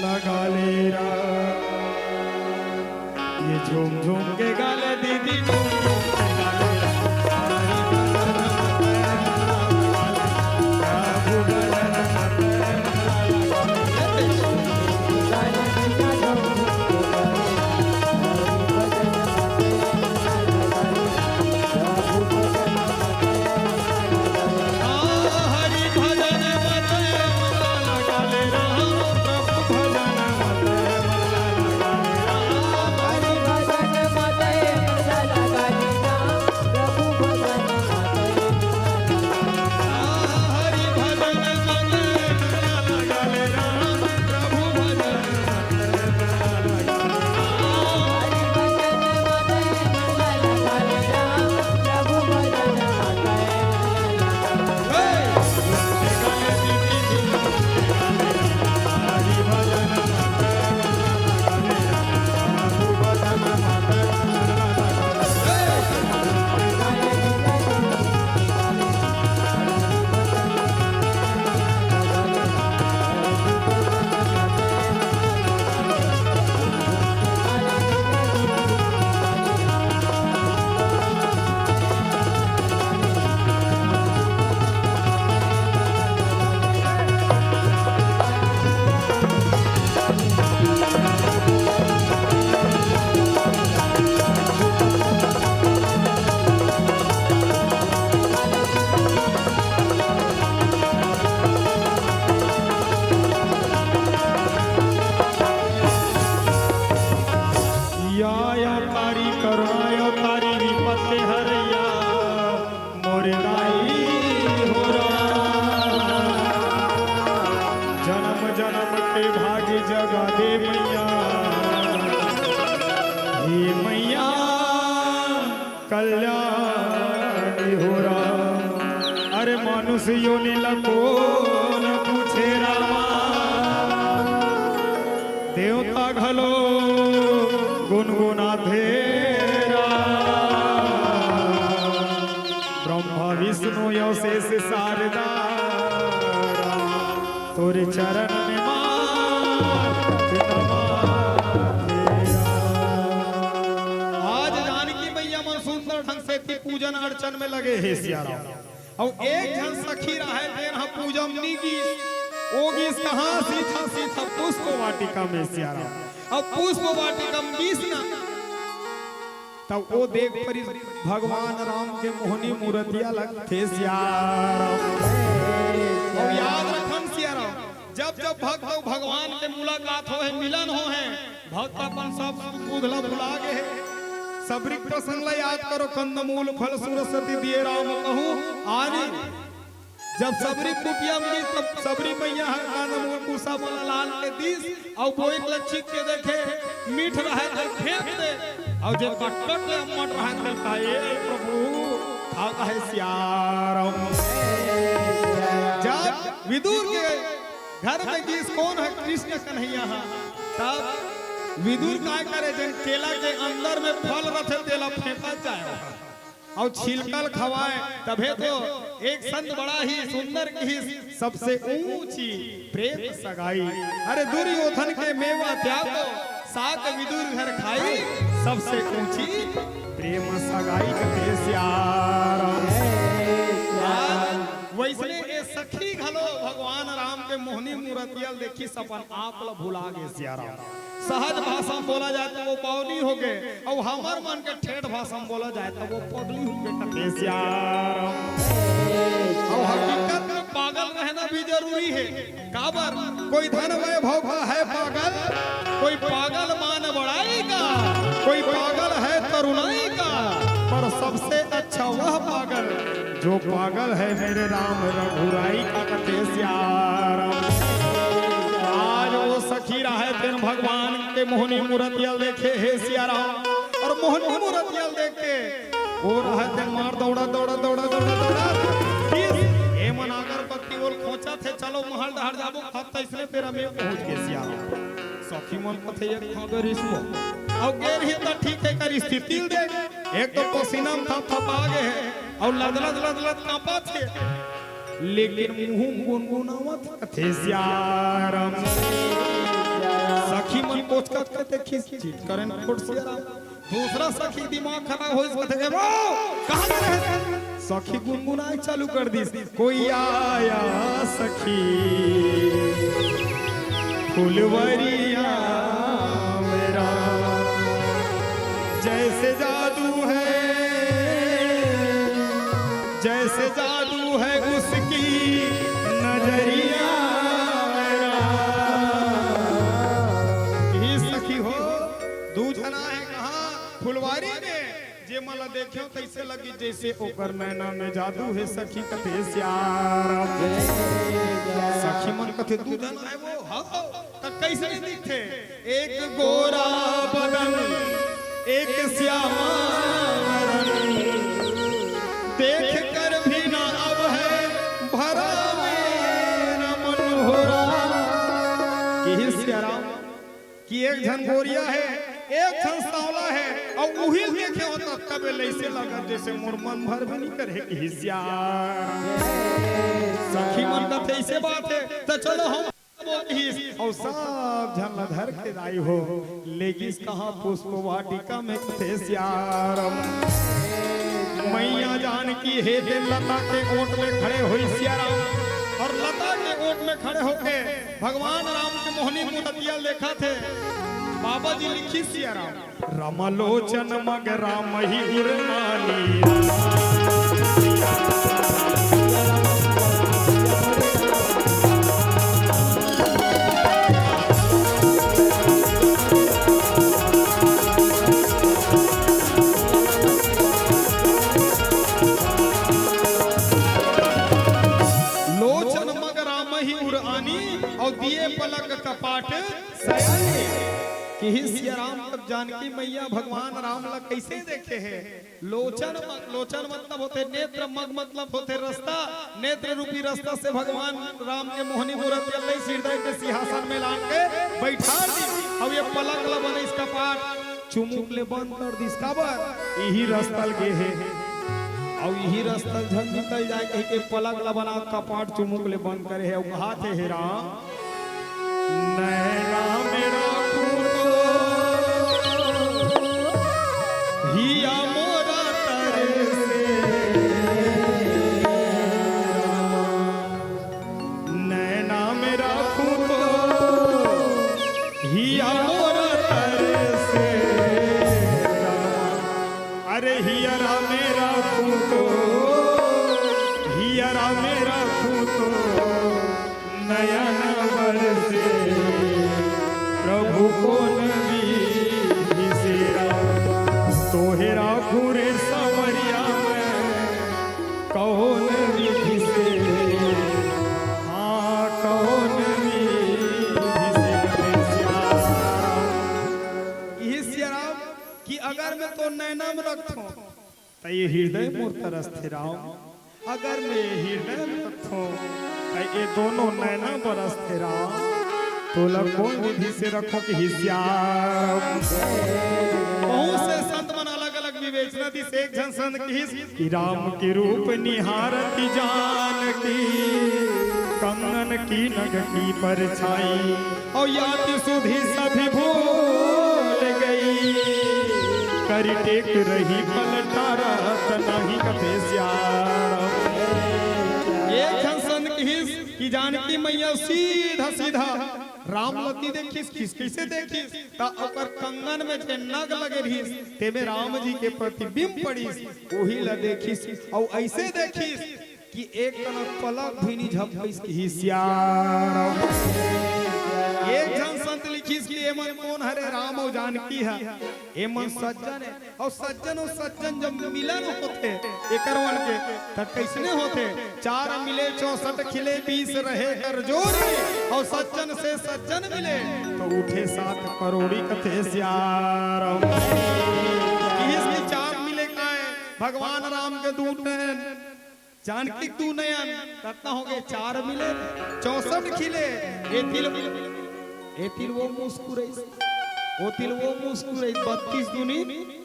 लगा ले ये झूम झूम के गाले दीदी झूम झूम के गाले कल्याणी हो रहा। अरे मानुष योनि लको न पूछे रामा, देवता घलो गुनगुना धेरा, ब्रह्मा विष्णु यशेष शारदा तोरे चरण में पूजन अर्चन में लगे हे सिया राम। और एक जन सखी रहे तेरह पूजमनी की वो गीस कहाँ सीधा सीधा पुष्प वाटिका में सिया राम। और पुष्प वाटिका में गीसना तब वो देख पर भगवान राम के मोहनी मूर्तियां लगते सिया राम। और याद रखन सिया राम, जब जब भक्त भगवान के मुलाकात हो है, मिलन हो है, भक्त अपन सब बुधला भुला गए है। सबरी प्रसंग ला याद करो, कंदमूल फल सरस्वती दिए राम कहूँ आनी। जब सबरी कुटिया मिली तब सबरी मैया हर कंदमूल पूसा बोला लाल के दिस और वो एक लच्छी के देखे मीठ रहे तो फेंक दे और जे कटकट ले मट रहे तो कहे प्रभु खाता है सियाराम। जब विदुर के घर में गीस कौन है? कृष्ण कन्हैया। तब विदुर काय करे, जन केला के अंदर में फल रथे तेला फेंका जाए और छिलकल खवाए, तभे तो एक संत बड़ा ही सुंदर की सबसे ऊंची प्रेम सगाई। अरे दुर्योधन के मेवा त्याग सात विदुर घर खाई, सबसे ऊंची प्रेम सगाई कथे सियाराम। वैसने ए सखी घलो भगवान राम के मोहनी मूर्तिया देखी सपन आप ल भुला गे सियाराम। सहज भाषा में बोला जाए तो वो बावली हो गए, और हमार मन के ठेठ भाषा में बोला जाए तो वो पगली हो गए कथे श्याम। और हकीकत में पागल रहना भी जरूरी है। काबर कोई धन वैभव का है पागल, कोई पागल मान बड़ाई का, कोई पागल है तरुणाई का, पर सबसे अच्छा वह पागल जो पागल है मेरे राम रघुराई का कथे श्याम। आज वो सखी रहे थे भगवान के मोहनी मूर्तियां देखे हे सिया राम, और मोहनी मूर्तियां देख के वो रहे थे मार दौड़ा दौड़ा दौड़ा दौड़ा दौड़ा ए मनागर पत्ती बोल खोचा थे चलो महल डहर जाबो खत इसने तेरा में पहुंच के सिया सखी मन कथे एक खबर इसको और गेर ही तो ठीक है कर स्थिति दे, एक तो पसीना में थपथपा गए है और लदलद लदलद कांपा थे, लेकिन मुंह गुनगुनावत कथे श्याम। सखी मन कोच का कहते खिस करन खोट श्याम। दूसरा सखी दिमाग खराब हो इसको थे वो कहां रहे, सखी गुनगुनाए चालू कर दी, कोई आया सखी फुलवरिया मेरा जैसे जादू है, जैसे जादू है उसकी नजरिया मेरा। ही सखी हो दू जना है कहाँ फुलवारी में, जे मला देखियो कैसे लगी जैसे ओकर नैना में जादू है सखी कथे श्याम। सखी मन कथे दू जना है वो हाँ तो कैसे दिखे, एक गोरा बदन एक श्यामा देख कर भी ना अब है भरा मेरा मन हो रहा। कि श्याम कि एक झन गोरिया है एक झन सांवला है, और वही देखे होता तब ऐसे लगा जैसे मोर मन भर भी नहीं करे कि श्याम। सखी मन का ऐसे बात है तो चलो हम और सब झन धर के आई हो, लेकिन कहाँ पुष्प वाटिका में थे श्याम। मैया जानकी हे दे लता के ओट में खड़े हुई श्याम, और लता के ओट में खड़े होके भगवान राम के मोहनी मूर्तियां देखा थे। बाबा जी लिखी श्याम रामलोचन मग राम ही उर्नानी कपाट कि सिया राम तब जानकी मैया भगवान राम ला कैसे देखे हैं। लोचन लोचन मतलब होते नेत्र, मग मतलब होते रास्ता, नेत्र रूपी रास्ता से भगवान राम के मोहनी मूर्ति अल्लाह हृदय के सिंहासन में ला के बैठा दी, और ये पलक ला बने इसका पाठ चुमुक ले बंद कर दी इसका बर यही रास्ता गे है, और यही रास्ता झन निकल जाए कहीं के पलक ला बना कपाट चुमुक ले बंद करे है। और कहा थे हे राम नैना मेरा हिया मोरा तरे से, नैना मेरा खूब हिया मोरा तरे से, अरे हियरा मेरा खूब हियरा मेरा खूब नयन बरसे प्रभु को नबी तोहेरा घूरे सवरिया में कौन विधि से, हाँ कौन विधि से श्याम कि अगर मैं तो नैना में रखूं तो ये हृदय मोर तरस थे राम, अगर मैं हृदय में रखूं तो ये दोनों नैना बरस थे राम, तो कौन विधि से रखो कि श्याम। बहुत से संत मन अलग अलग विवेचना दी से एक जन संत की राम के रूप निहारती जान की, कंगन की नग की परछाई, और याति सुधी सभी भूल गई, कर टेक रही पलटा नहीं कथे श्याम। एक जन संत की जानकी मैया सीधा सीधा राम लद्दी देखिस कैसे देखिस ता ओकर कंगन में जे नग लगे रहिस ते में राम जी के प्रतिबिंब पड़िस ओही ला देखिस और ऐसे देखिस कि एक कनक पलक भी नहीं झपकिस कि सियाराम। एक जन संत लिखिस कि एमन कौन हरे राम और जानकी है एमन सज्जन है और सज्जन जब मिलन होते एकर वन के त कैसने होते 4 मिले 64 खिले 20 रहे कर जोरी और सज्जन से सज्जन मिले तो उठे 7 करोड़ी कथे सियाराम। इसकी 4 मिले का है भगवान राम के दूत जानकी तू नयन कितना हो गए 4 मिले 64 खिले ए तिल वो मुस्कुराई वो तिल वो मुस्कुराई 32 दूनी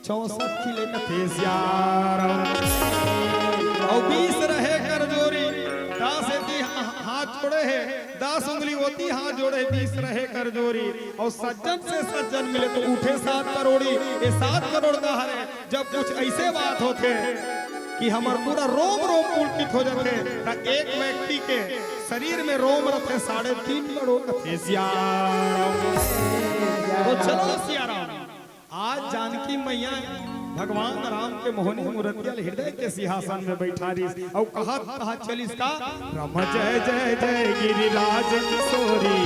64 खिले कथे सियाराम। और 20 रहे कर जोरी 10 एती हाथ जोड़े है 10 उंगली होती हाथ जोड़े 20 रहे कर जोरी और सज्जन से सज्जन मिले तो उठे 7 करोड़ी। ये 7 करोड़ का हरे जब कुछ ऐसे बात होते कि हमार पूरा रोम पुलकित हो जाते एक व्यक्ति के शरीर में रोम रखे 3.5 करोड़ कथे सियाराम। तो चलो सियाराम आज जानकी मैया भगवान राम के मोहनी मूर्तियल हृदय के सिंहासन में बैठा रही और कहा चलिस का राम जय जय जय गिरिराज किशोरी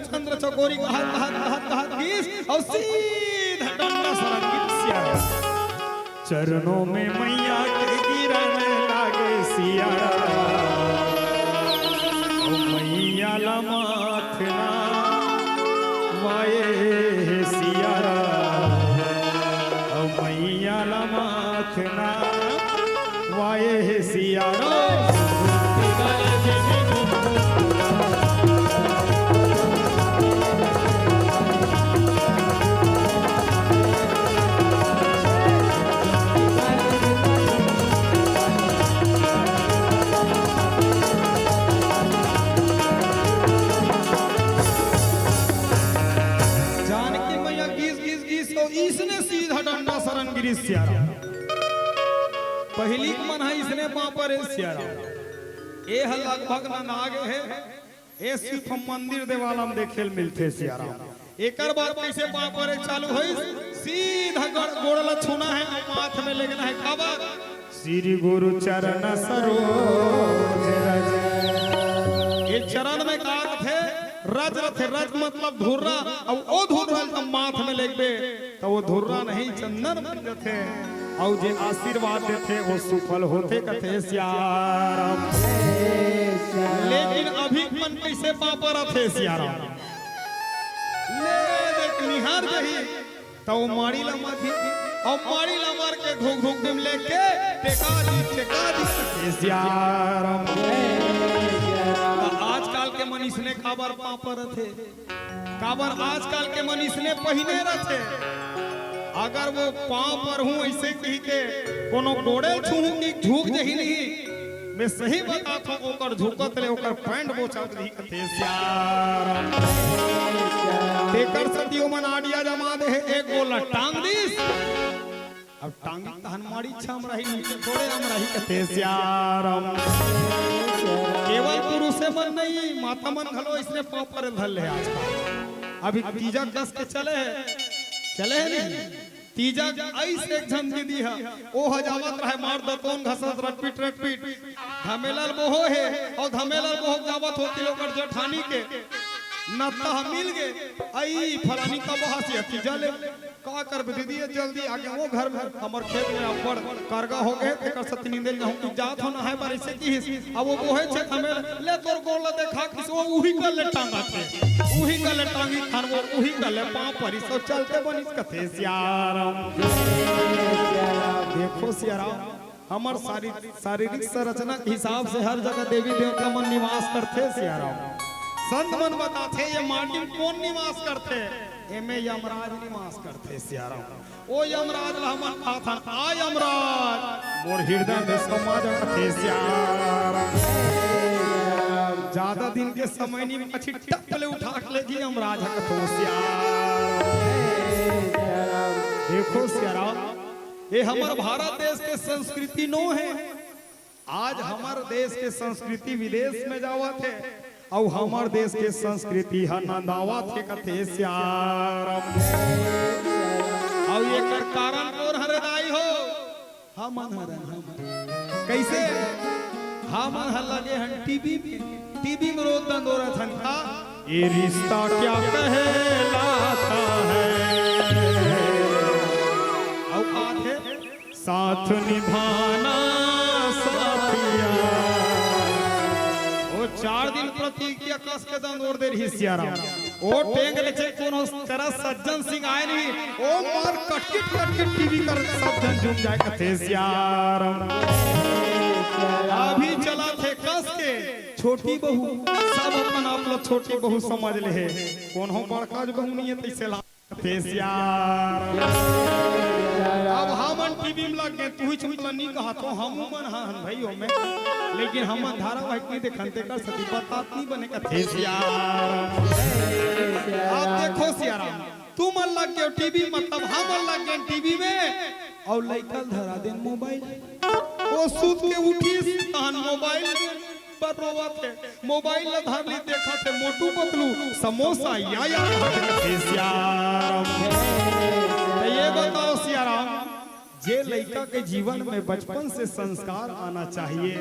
चंद्र चकोरी और सीधा डंडा सरंगित सियारा चरणों में मैया के गिरन लागे सियारा मैया लमाथना माए सियारा मैया लमाथना वाए सियारा। पहली मन है इसने पापर सियारा ए लगभग न नागे है ए सिर्फ मंदिर देवालम देखेल मिलते सियारा। एकर बाद कैसे पापर चालू है सीधा गोड़ला छूना है माथ में लगना है खबर श्री गुरु चरण सरोज रज। ये चरण में का थे रज रथे रज मतलब धुर्रा और ओ धुर्रा जब माथ में लगबे तो वो धुर्रा नहीं चंदन बन जाते और जे आशीर्वाद देते वो सुफल होते कथे सियाराम। लेकिन अभी मन कैसे पापर थे सियाराम ले देख निहार रही तो मारी लमा थी और मारी लमार के घुक घुक में लेके टेका दी सियाराम। आजकल के मनीष ने काबर पापर थे काबर आजकल के मनीष ने पहिने रथे अगर वो पांव पर हूं ऐसे कही के कोनो गोड़े छूहूं की झुक जही नहीं मैं सही बताता हूं ओकर झुकत ले ओकर पैंट बोचत रही कथे सियाराम। तेकर सतियो मन आडिया जमा दे एक गोला टांग दीस अब टांगी तहन मारी छम रही नीचे थोड़े हम रही कथे सियाराम। केवल पुरुष से मन नहीं माता मन घलो इसने पांव पर धल ले आज अभी तीजा कस के चले नहीं तीजा ऐसे झंझी दी है ओ हजावत रहे मार दतोन घसत रटपीट धमेलल मोह है और धमेलल मोह जावत होती ओकर जेठानी के नता मिल गए आई फलानी का बहासी तीजा ले का कर दीदी जल्दी आगे वो घर में हमर खेत में अपर करगा हो गए एकर सती नींदे जाऊं कि जात होना है बारिश से की अब वो बोहे छे हमें ले तोर गोल देखा कि वो उही कर ले टांगा थे उही कर ले टांगी खान वो उही कर ले पांव पर सो चलते बनिस कथे सियाराम। देखो सियाराम हमार शारीरिक संरचना के हिसाब से हर जगह देवी देवता मन निवास करते सियाराम। संत मन बताते ये माटी में कौन निवास करते, एमे यमराज निवास करते सियाराम। ओ यमराज हमन पाथन आ यमराज मोर हृदय में समा जाते सियाराम। ज्यादा दिन के समय नहीं अच्छी टपले उठा के ले जी यमराज कथो सियाराम। देखो सियाराम ये हमारे भारत देश के संस्कृति नो है। आज हमारे देश के संस्कृति विदेश में जावत है और हमारे देश के संस्कृति नंदावत है कथे श्याम। और ये कर कारण कौन हरदाई हो हमन हरन कैसे हमन हर लगे हैं टीवी में रोज दंदोरा थन का ये रिश्ता क्या कहलाता है साथ निभाना साथिया। वो 4 दिन प्रतिज्ञा कस के दन और देर हिस्याराम ओ टेंग लेचे कोनो तेरा सज्जन सिंह आए नहीं ओ मार कट टीवी कर सब जन झूम जाए कथे सियाराम। अभी चला थे कस के छोटी बहू सब अपन आप लोग छोटी बहू समझ ले है कौन हो बड़का बहू नहीं है तैसे ला अब हमन टीवी में लग गए तू ही चुपला नहीं कहा तो हम मन हन भाइयों में लेकिन हमन धारावाहिक नहीं देखते कर सकी बात नहीं बने का थे सियाराम। आप देखो सियाराम तू मन लग गए टीवी मतलब हम मन लग गए टीवी में और लइकल धरा देन मोबाइल वो सूत के उठी तहन मोबाइल पर रोवत है मोबाइल ला धारली देखा थे मोटू पतलू समोसा या थे सियाराम। ये बताओ सियाराम जे लड़का के जीवन में बचपन से संस्कार आना चाहिए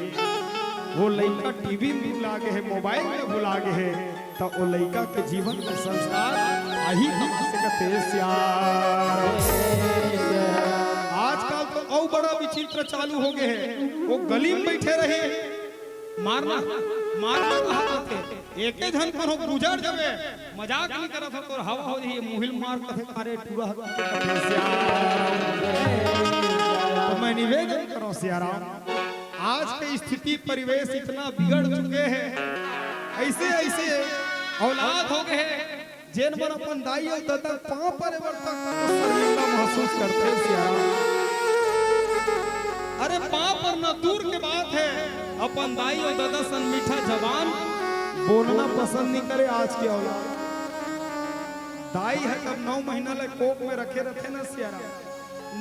वो लड़का टीवी में भुला गए है मोबाइल में भुला गए है तो वो लड़का के जीवन में संस्कार आही आजकल तो और बड़ा विचित्र चालू हो गए है वो गली में बैठे रहे मारना कहा थे एक जन पर हो गुजर जावे मजाक नहीं करत हो तो हवा हो रही मुहिल मार कथे अरे पूरा तो मैं निवेदन करो सियाराम आज के स्थिति परिवेश इतना बिगड़ चुके हैं ऐसे औलाद हो गए जेन पर अपन दाई और दादा पांव पर शर्मिंदा महसूस करते हैं सियाराम। अरे पांव पर न दूर के बात है अपन दाई और दादा सन मीठा जबान बोलना पसंद नहीं करे आज की औलाद। दाई है कब 9 महीना ले कोक में रखे रहते ना सियारा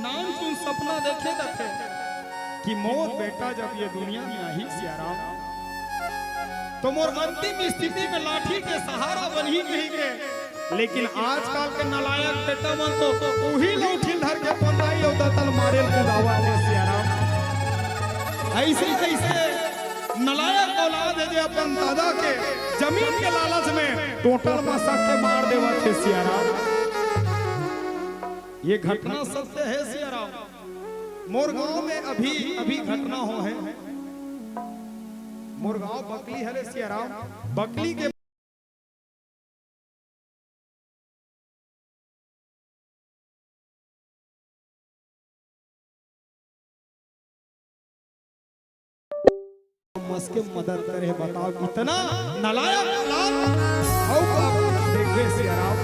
नाम सुन सपना देखे रहते कि मोर बेटा जब ये दुनिया में आई सियाराम तो मोर अंतिम स्थिति में लाठी के सहारा बन ही नहीं गए। लेकिन आजकल के नालायक बेटा मन तो वही लाठी धर के पंदाई और दतल मारे कुदावा है सियाराम। ऐसे नलायक औलाद है जो अपन दादा के जमीन के लालच में टोटल मसा के मार देवा थे सियाराम। ये घटना सत्य है सियाराम। मोरगांव में अभी घटना हो है मोरगांव बकली है सियाराम बकली के के मदद करे बताओ कितना नालायक देखे सियाराम।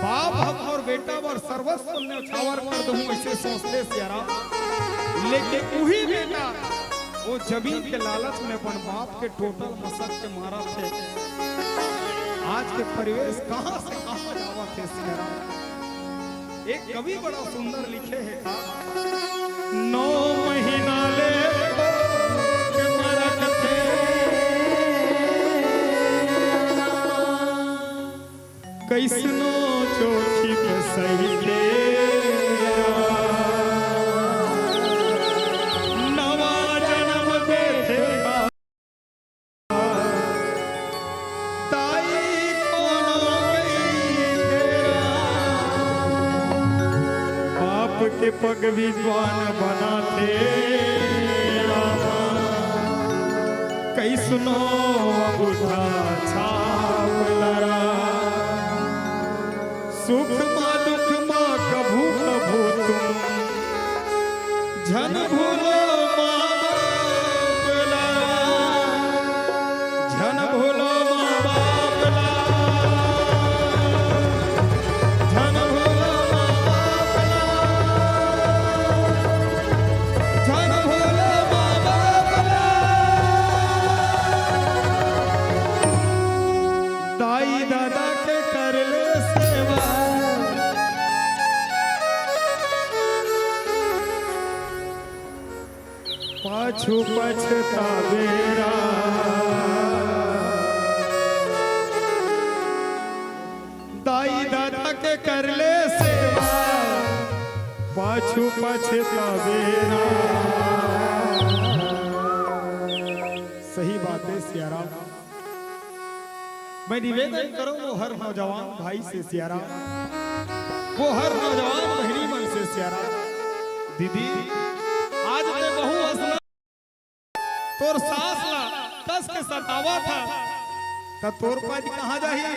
बाप हम और बेटा और सर्वस्व न्यौछावर कर दूं ऐसे सोचते सियाराम। लेकिन वही बेटा वो जमीन के लालच में अपन बाप के टोटल मसक के मारा थे। आज के परिवेश कहां से कहां जावा थे सियाराम। एक कवि बड़ा सुंदर लिखे है 9 महीना ले कैसनो चोखी पे सही ले नवा जन्म दे ताई कोनो गई बाप के पग विद्वान बनाते कैसनो अंगूठा छाप लड़ा सुख माँ दुख माँ कभू कभू तुम झन भूलो माँ बापला, झन भूलो माँ बापला, झन भूलो माँ बापला, झन भूलो माँ बापला। दाई दादा के कर ले सेवा, पाछू पछतावेरा। दाई दादा के कर ले सेवा, पाछू पछतावेरा। सही बात है सियाराम। मैं निवेदन करूं वो हर नौजवान भाई से सियाराम, वो हर नौजवान बहनी मन से सियाराम। दीदी आज मैं बहु हंसना तोर सास ला कस के सतावा था, त तोर पाजी कहाँ जाही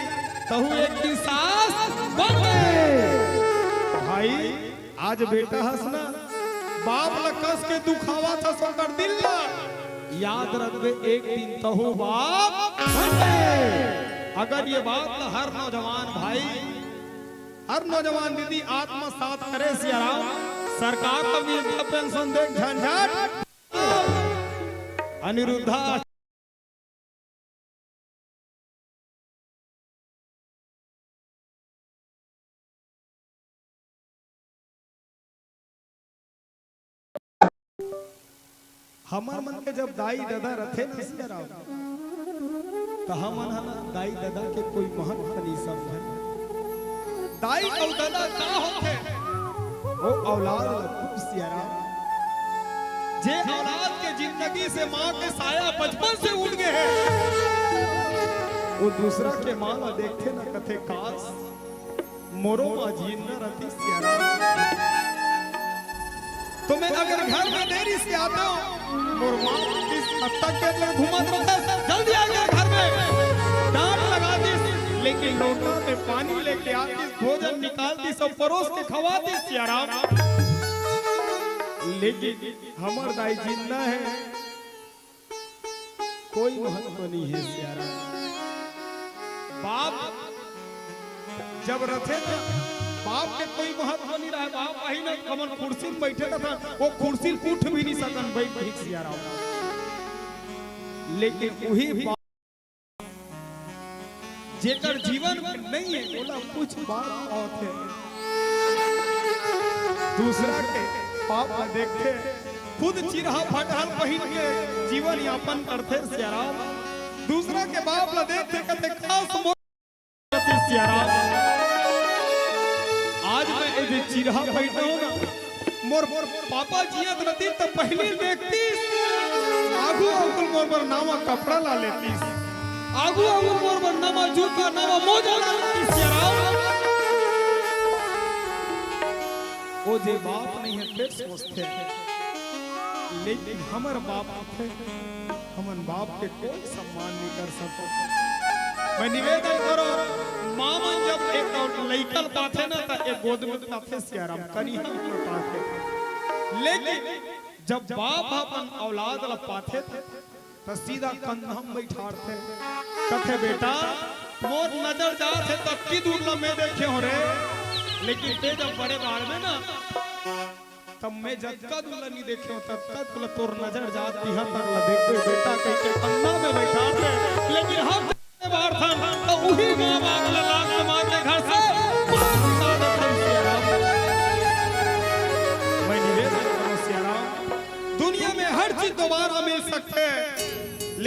तहु एक की सास बन गए। भाई आज बेटा हंसना बाप ला कस के दुखावा था सोकर दिल ला, याद रखबे एक दिन तहु बाप बन गए। अगर ये बात ला हर नौजवान भाई हर नौजवान दीदी आत्मसात करे सियाराम। सरकार का भी पेंशन देख झंझट अनिरुद्धा हमार मन के जब दाई दादा रथे न सियाराम, तो हमन हना दाई दादा के कोई महत्व नहीं समझे। दाई और दादा का होते वो औलाद खूब सियाराम। जे औलाद के जिंदगी से माँ के साया बचपन से उड़ गए हैं, वो दूसरा के माँ ला देखते न कथे काश मोरो माँ जीना रहती सियाराम। तो मैं अगर घर में देरी से आता हूँ मोर माँ इस हद तक के अंदर घूमत रहता, जल्दी आ गया घर में डांट लगा दी, लेकिन लोटा में पानी लेके आती, भोजन निकालती, सब परोस के खवाती सियाराम। लेकिन हमार दाई जिंदा है कोई महत्व नहीं है सियाराम। बाप जब रथे थे बाप के कोई महत्व नहीं रहा। बाप आई ना कमन कुर्सी में बैठे था, वो कुर्सी उठ भी नहीं सकन बैठ ठीक सियाराम। लेकिन वही बाप जेकर जीवन नहीं है बोला कुछ बात और थे, दूसरा के पाप देखते खुद चिरहा फटहल पहन के जीवन यापन करते सियाराम। दूसरा के बाप ला देखते कहते खास सियाराम। आज मैं ये चिरहा बैठा हूँ ना, मोर पापा जियत रहती तो पहली देखती आगू आगू मोर पर नामा कपड़ा ला लेती, आगू आगू मोर पर नामा जूता नामा मोजा ला लेती सियाराम। वो जे बाप नहीं है फिर सोचते हैं, लेकिन हमार बाप थे, हमन बाप के कोई सम्मान नहीं कर सकते। मैं निवेदन करो मामन जब एक लइकल पाथे ना तो एक गोद में पाथे सियाराम कनी हम पाथे, लेकिन जब बाप अपन औलाद ला पाथे तो सीधा कंधा में बैठाते कथे बेटा मोर नजर जात है तो की दूर ला मैं देखे हो रे, लेकिन ते जब बड़े बार में ना तब मैं जब का दूल्हा नहीं देखे हो तब तक तोर नजर जाती है तर ला देख बेटा कह के कंधा में बैठाते, लेकिन हम बार था तो वही मां बाप ला लाग मां के घर से मैं निवेदन करो सियाराम, दुनिया में हर चीज दोबारा मिल सकते है,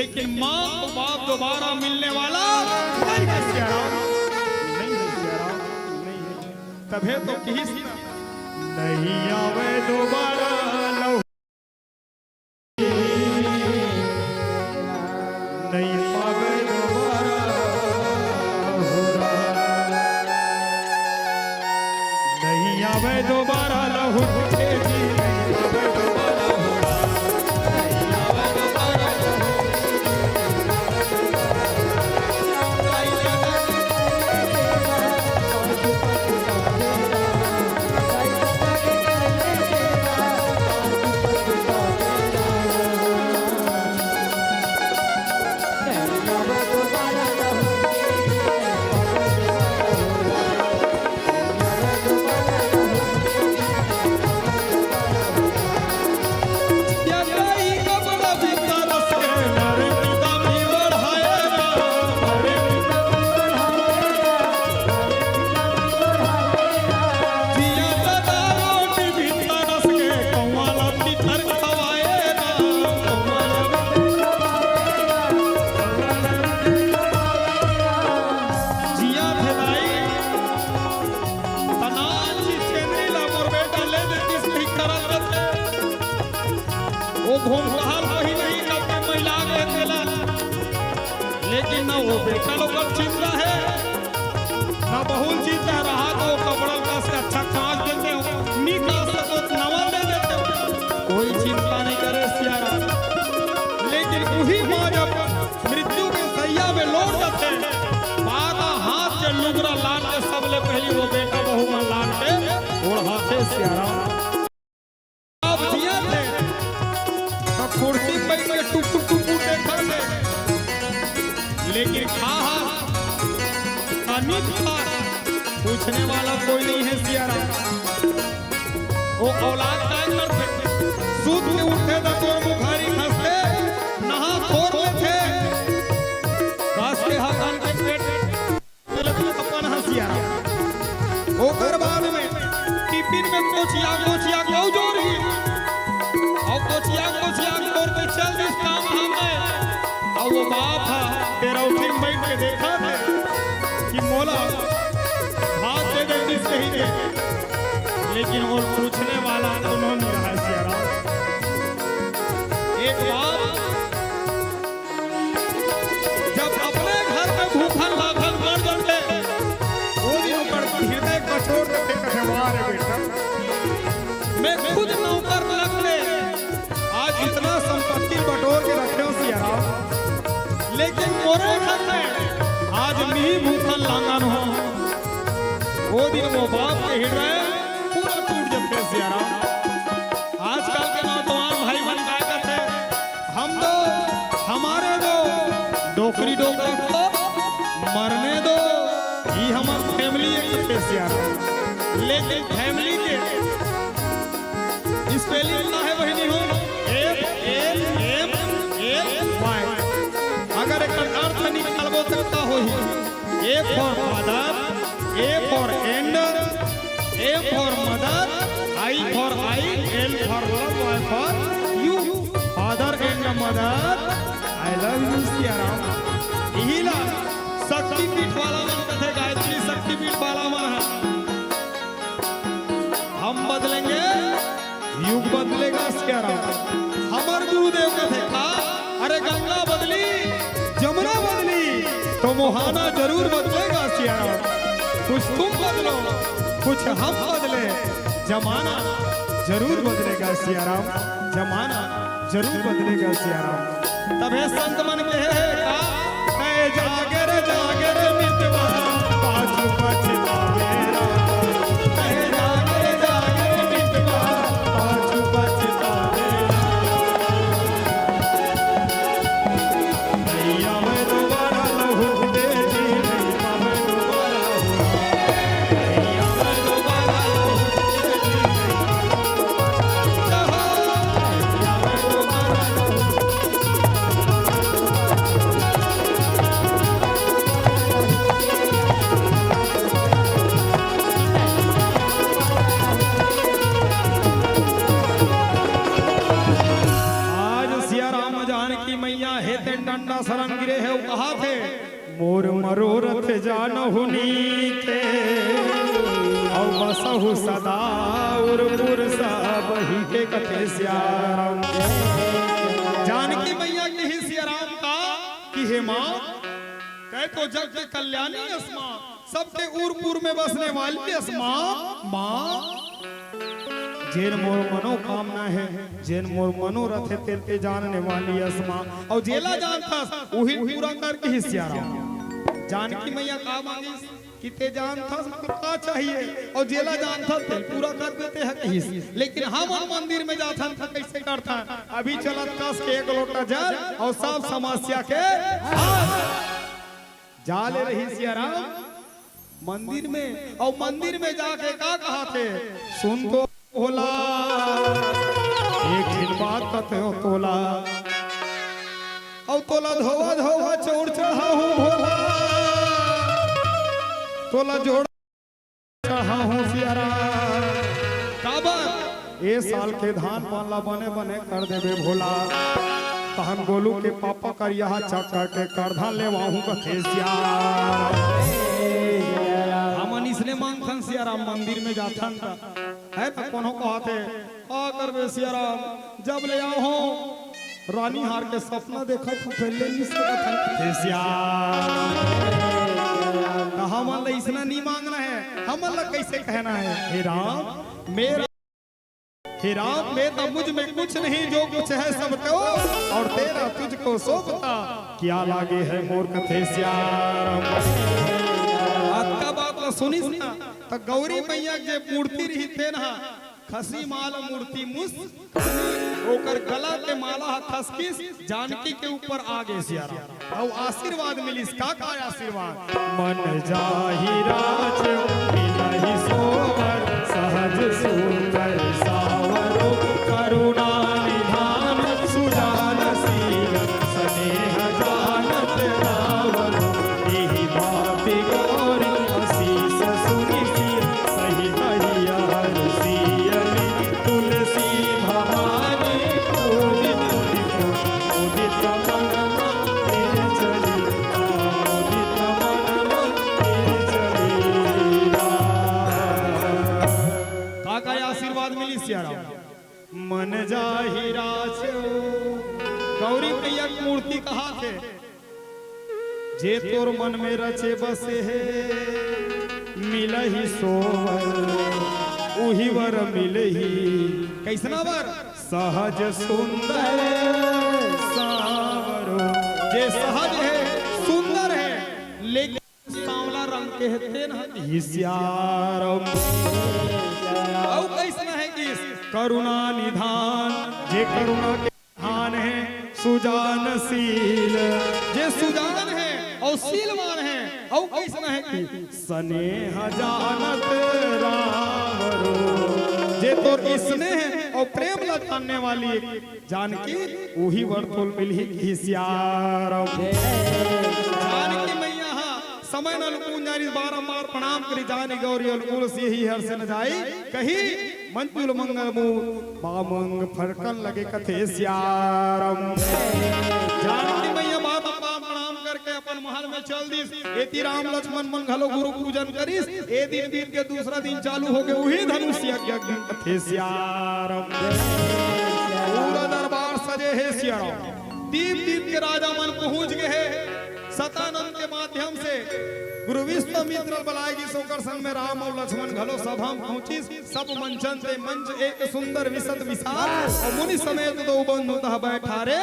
लेकिन मां और बाप दोबारा मिलने वाला नहीं है सियाराम, नहीं है सियाराम, नहीं है। तबे तो किस नहीं आवे दोबारा लौ नहीं पावे दोबारा नहीं आवे दोबारा लहू घूम टहल वही नहीं कब महिला के देला, लेकिन ना वो बेटा लोग चिंता है ना बहुल चिंता रहा तो कपड़ा का से अच्छा कांच देते हो निकाल सको नवा दे देते हो, कोई चिंता नहीं करे सियारा। लेकिन वही माँ जब मृत्यु के सैया में लौट जाते बागा हाथ के लुगरा लाल के सबले पहली वो बेटा बहू में लाल के ओढ़ाते सियारा। अब दिया थे तो कुर्सी बैठ के टुक टुक टुक देखा थे, लेकिन खाहा अनित था पूछने वाला कोई नहीं है सियारा। वो औलाद काय करते सूत के उठे तो तोर बुखारी खसते नहा खोर में थे कास के हाथन के पेट अपन हसियारा। ओकर बाद में टिफिन में कोचिया गौ जोर ही और कोचिया जोर के चल जिस काम हमें और वो बाप था तेरा उठिन बैठ के देखा था कि मोला हाथ दे दे किसके ही दे, लेकिन वो पूछने वाला उन्होंने रहा सियारा। एक बार जब अपने घर में भूखल लाखल मर जाते वो दिन पर हृदय कठोर रखे कठवार बेटा मैं खुद नौकर लगने आज इतना संपत्ति बटोर के रखे हो सियारा, लेकिन मोरे घर में आज मी भूखल लांगन हो। वो दिन वो बाप के हृदय पूरा टूट जाते सियारा। आजकल के नौजवान भाई बन काय करते हम तो हमारे दो डोकरी डोकरी को मरने दो ये हमारी फैमिली है सियारा। लेकिन फैमिली के स्पेलिंग ना है वही नहीं हो FLMY अगर एक अर्थ निकालबो सकता हो A for father, A for end, A for mother, I for I, L for love, Y for you. Father and mother, I love you सियारा। यही ला शक्ति पीठ वाला मन कथे गायत्री शक्ति पीठ वाला मन है। हम बदलेंगे युग बदलेगा सियारा। हमार गुरुदेव कथे का अरे गंगा बदली जमुना बदली तो मोहाना जरूर बदलेगा सियारा। कुछ तुम बदलो कुछ हम बदले जमाना जरूर बदलेगा सियारा, जमाना जरूर बदलेगा सियारा। तबे संत मन के का जागर जागर मितवा पाछू पछतावेरा जागर जागर मितवा पाछू पछतावेरा भैया मैं दोबारा लहू दे दी भैया मैं दोबारा भैया मैं दोबारा लहू दे दी भैया मैं दोबारा डंडा शरण गिरे है कहा थे मोर मरोरथ जानहु नीके औ बसहु सदा उरपुर सब ही के कथे श्याम। जानकी मैया के ही सियाराम का कि हे माँ कह तो जग के कल्याणी अस्मा सबके उरपुर में बसने वाली अस्मा माँ। जेन मोर मनोकामना है जेन मोर मनोरथ है तेरे जानने वाली अस्मा और जेला जानता वही पूरा करके ही सियारा। जानकी मैया का मांगी कि ते जानता का चाहिए और जेला जानता ते पूरा कर देते हैं कहीं। लेकिन हम मंदिर में जाता था कैसे करता अभी चलत कस के एक लोटा जल और सब समस्या के जा ले रही सियारा मंदिर में। और मंदिर में जाके का कहा थे सुन तो भोला एक दिन बात कहते हो तोला और तोला धोवा धोवा चोर चढ़ा हूँ भोला तोला जोड़ चढ़ा हूँ सियारा। काबर ए साल के धान पाला बने बने कर देवे भोला तहन गोलू के पापा कर यहाँ चक्कर के करधा लेवाहू कथे सियारा। हमन इसने मांगथन सियारा मंदिर में जाथन है तो कोनो कहते का करबे सियाराम जब ले आओ हो रानी हार के सपना देखा तो पहले नहीं सकता हम इसना नहीं मांगना है, हम कैसे कहना है हे राम मेरा हे राम मेरा मुझ में कुछ नहीं, जो कुछ है सब तो और तेरा तुझको सौंपता, क्या लागे है मोर कथे श्याम। आज का बात सुनी सुना तो गौरी मैया जे मूर्ति रही थे ना खसी माल मूर्ति मुस ओकर गला के माला खसकिस जानकी के ऊपर आगे सियारा और आशीर्वाद मिलिस का आशीर्वाद मन जाहि राज मिलहि सोवर सहज सुंदर सावरो करुणा निधान सुजान शील स्नेह जानत रावरो एहि बापी गौरी आशीष सुनि सही कहिया सियली तुलसी भवानी उदित उदित मन तेरे चली उदित मन तेरे चली का आशीर्वाद मिली सियारा मन जाहि राज। गौरी मैया की मूर्ति कहा थे जे तोर मन में रचे बसे है मिलहि सोवर उही वर मिलहि कैसना वर सहज सुंदर सावरो जे सहज है सुंदर है लेकिन सांवला रंग के है न श्याम और कैसना है कि करुणा निधान जे करुणा के निधान है सुजानशील जे सुजान है और शीलवान है और कैसना है कि स्नेह जानत रावरो जे तोर स्नेह और प्रेम ला जानने वाली जानकी वही वर्तुल मिलही श्याम। जानकी मैया समय न लुकुन जानी बारंबार प्रणाम करी जानी गौरी अलगुल से ही हर से न जाई कही मंजुल मंगल मुंह बामंग फरकन लगे कथे श्याम। जानकी मैया बात प्रणाम करके अपन महल में चल दिस एति राम लक्ष्मण मन घलो गुरु पूजन करिस ए दिन बीत के दूसरा दिन चालू हो गए वही धनुष यज्ञ कथे श्याम। पूरा दरबार सजे है श्याम दीप दीप के राजा मन पहुंच गए है सतानंद के माध्यम से गुरु विश्वामित्र बलाएगी सोकर संग में राम और लक्ष्मण घलो सभा पहुंची सब मंचन से मंच एक सुंदर विशद विशाल और मुनि समेत दो बंधु तह बैठा रे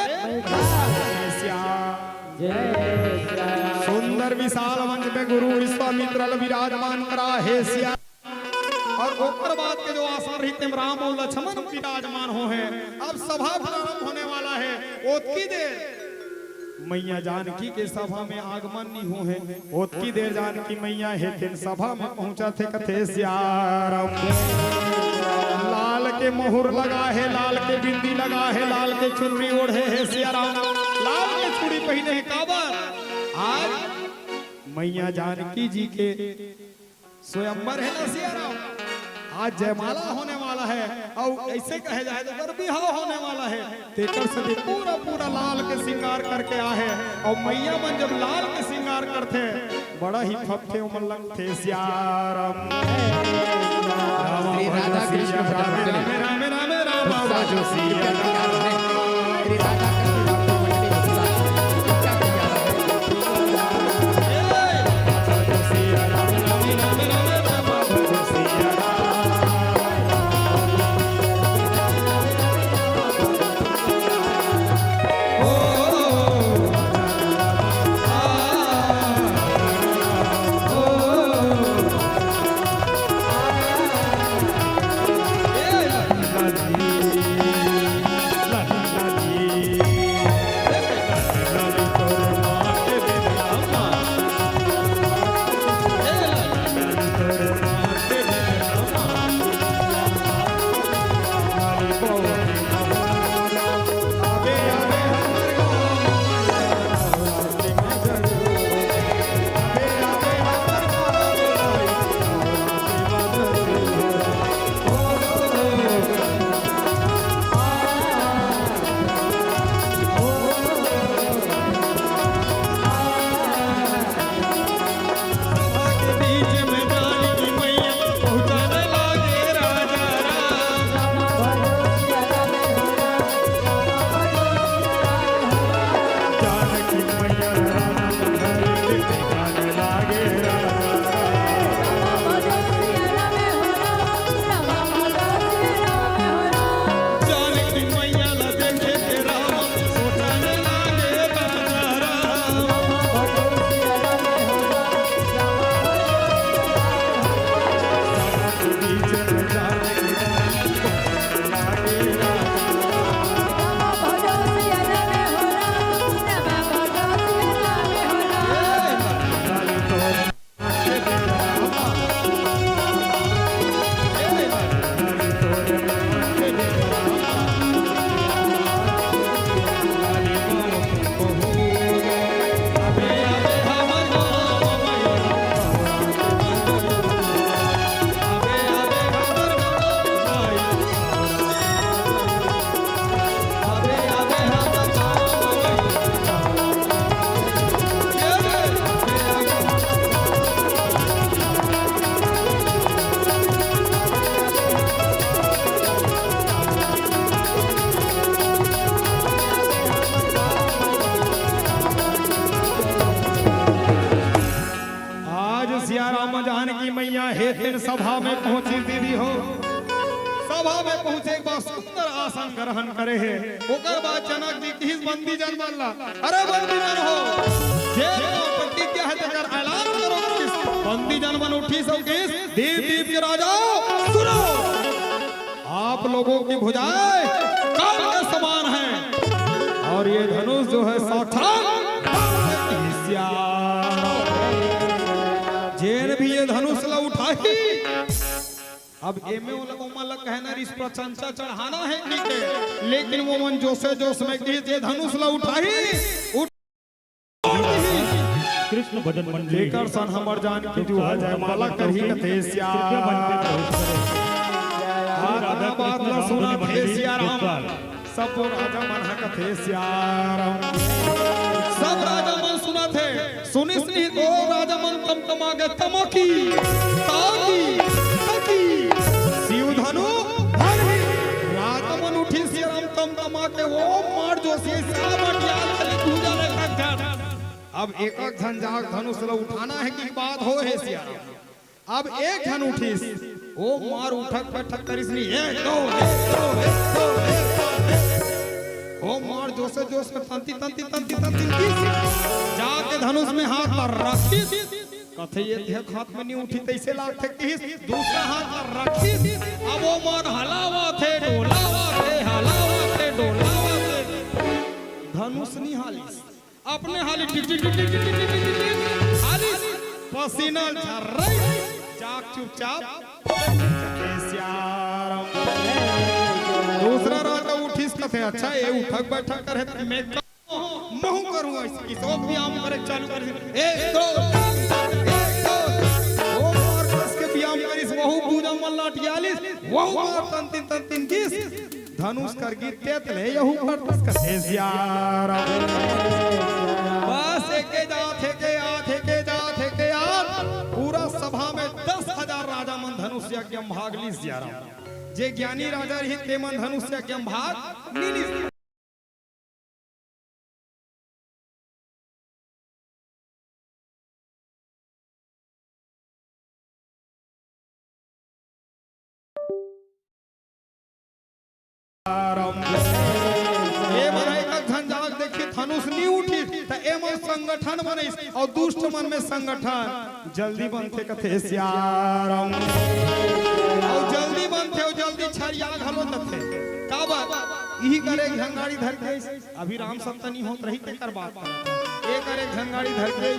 सुंदर विशाल मंच में गुरु विश्वामित्र विराजमान करा है श्याम। और ऊपर बात के जो आसन रही राम और लक्ष्मण विराजमान हो है अब सभा प्रारंभ होने वाला है ओतकी देर मैया जानकी के सभा में आगमन नहीं हो है ओतकी देर जानकी मैया है तीन सभा में पहुंचा थे कथे श्याम। लाल के मोहर लगा है लाल के बिंदी लगा है लाल के चुनरी ओढ़े है श्याम लाल के चूड़ी पहने है काबर आज मैया जानकी जी के स्वयंवर है ना श्याम। आज जयमाला होने वाला है और ऐसे कहे जाए तो बर बिहाव होने वाला है तेकर से पूरा पूरा लाल के श्रृंगार करके आ है और मैया मन जब लाल के श्रृंगार करते बड़ा ही फपथे उमलंग थे श्याम। राधा कृष्ण राम राम राम राम जो सिया राम जानकी मैया हे दिन सभा में पहुंची दीदी हो सभा में पहुंचे एक बार सुंदर आसन ग्रहण करे है ओकर बाद जनक जी की बंदी जन बनला अरे बंदी जन हो जे प्रतिज्ञा है तेकर ऐलान करो किस बंदी जन बन उठी सब किस दीप दीप के राजा सुनो आप लोगों की भुजाएं काल के समान है और ये धनुष जो है साक्षात जेन भी ये धनुष ला उठाई अब एमे उमल कहना इस प्रशंसा चढ़ाना है नीचे लेकिन वो मन जोशे जोश में ये धनुष ला उठाई कृष्ण भजन मंडली लेकर सन हमर जान की जो है जयमाला करही कथे श्याम राधा बात ला सुना थे श्याम सब राजा मन कथे श्याम सब राजा मन सुना थे सुनी सुनी तो राजा मन तम तमागे तमकी ताकी ताकी शिव धनु धरि राजा मन उठी श्याम तम तमाके वो मार जो से श्याम अटियाल चली पूजा ले कर अब एक एक झंझाक धनुष ला उठाना है कि बात हो है श्याम अब एक धन उठी ओ मार उठक बैठक करिसनी एक दो ओ मार जोसे जोश में तंती तंती तंती तंती जाके धनुष में हाथ पर रखी कथे ये देख हाथ में नहीं उठी तैसे लाग थे कि दूसरा हाथ पर रखी अब वो मार हलावा थे डोलावा थे धनुष नहीं हालिस अपने हाली टिक टिक टिक टिक टिक हालिस पसीना झर रही जाग चुपचाप दूसरा राजा उठिस कथे अच्छा ये उठक बैठक करे मैं महू करूंगा इसकी सब व्यायाम करे चालू कर एक दो वो मार कस के व्यायाम करिस वहु पूजा मल्ला 48 वहु मार तन तीन किस धनुष कर गीत तेतले यहु पर कस कथे यार बस एके जाथे के पूरा सभा में 10,000 राजा मन धनुष यज्ञ भाग लीस यार जे ज्ञानी राजा रही ते मन धनुष यज्ञ भाग नीलिस ये बनाई का झंझाक देखी धनुष नहीं उठी त एमन संगठन बने और दुष्ट मन में संगठन जल्दी बनते कथे श्याम और जल्दी बनते और जल्दी छरिया घलो तथे का बात यही करे झंगाड़ी धर के अभी राम सप्तमी होत रही तेकर बात एक करे झंगाड़ी धर के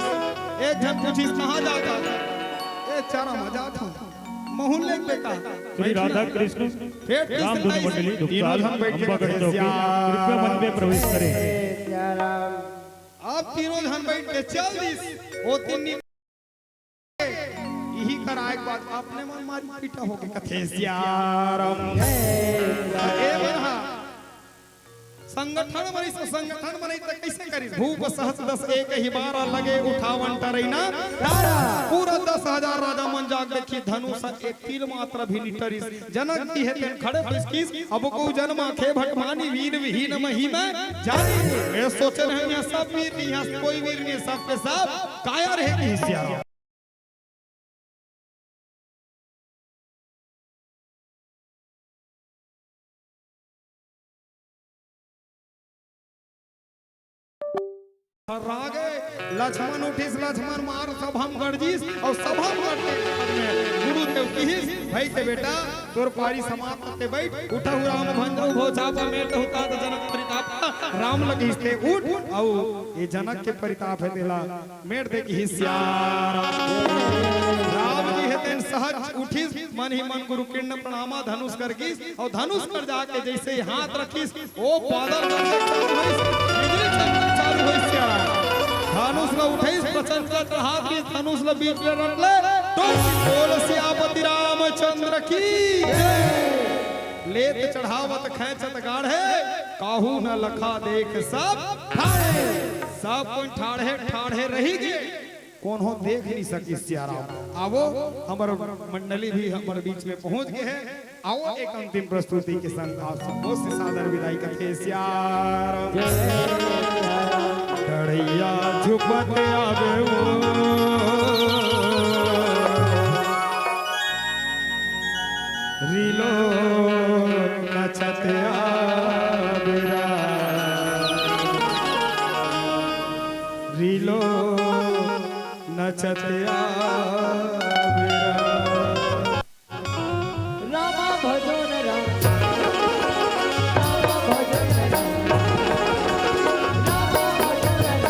एक झन पूछी कहां जाता ए चारा मजा था मोहल्ले पे का श्री राधा कृष्ण राम धुन मंडली दुकाल अंबागढ़ चौकी कृपया मन में प्रवेश करें आप तीनों धन बैठ के चल दिस वो तीन यही कराए के बाद आपने मन मारी पीटा हो के कथे श्याम ए बरहा संगठन बनी त कैसे करी भूप सहस 10 एक ही बार लगे उठावन टरैना पूरा 10,000 राजा मन जाग देखी धनुष एक तीर मात्र भी निटरिस जनक की है तेन खड़े किस अब को जन्मा खे भटमानी वीर विहीन मही में जानी ये सोचे रहे यहाँ सब वीर नहीं यहाँ कोई वीर नहीं सब के सब काया रहे की हिस्सा रागे लक्ष्मण उठिस लक्ष्मण मार सब हम गर्जिस और सब हम करते गुरुदेव किहिस भाई के बेटा तोर पारी समाप्त करते बैठ उठा हु राम भंजो भो चापा मेट होता तो जनक परिताप राम लगिस ते उठ औ ये जनक के परिताप है देला मेट दे की श्याम राम जी है तेन सहज उठिस मन ही मन गुरु किरण प्रणामा धनुष कर गिस और धनुष कर जाके जैसे हाथ रखिस ओ बादल चालू होइस धनुष ला उठाइस प्रचंड हाथ की धनुष ला बीच में रख ले तो बोल सियापति रामचंद्र की लेत चढ़ावत खैचत गाढ़े काहू न लखा देख सब ठाड़े सब कोई ठाड़े रही गे कौन हो देख नहीं सकी सियाराम आवो हमारे मंडली भी हमारे बीच में पहुंच गए हैं आओ एक अंतिम प्रस्तुति के संग आप सबको से सादर विदाई करते सियाराम कड़ैया झुपत आवे वो रामा भजन राम रामा भजन राम रामा भजन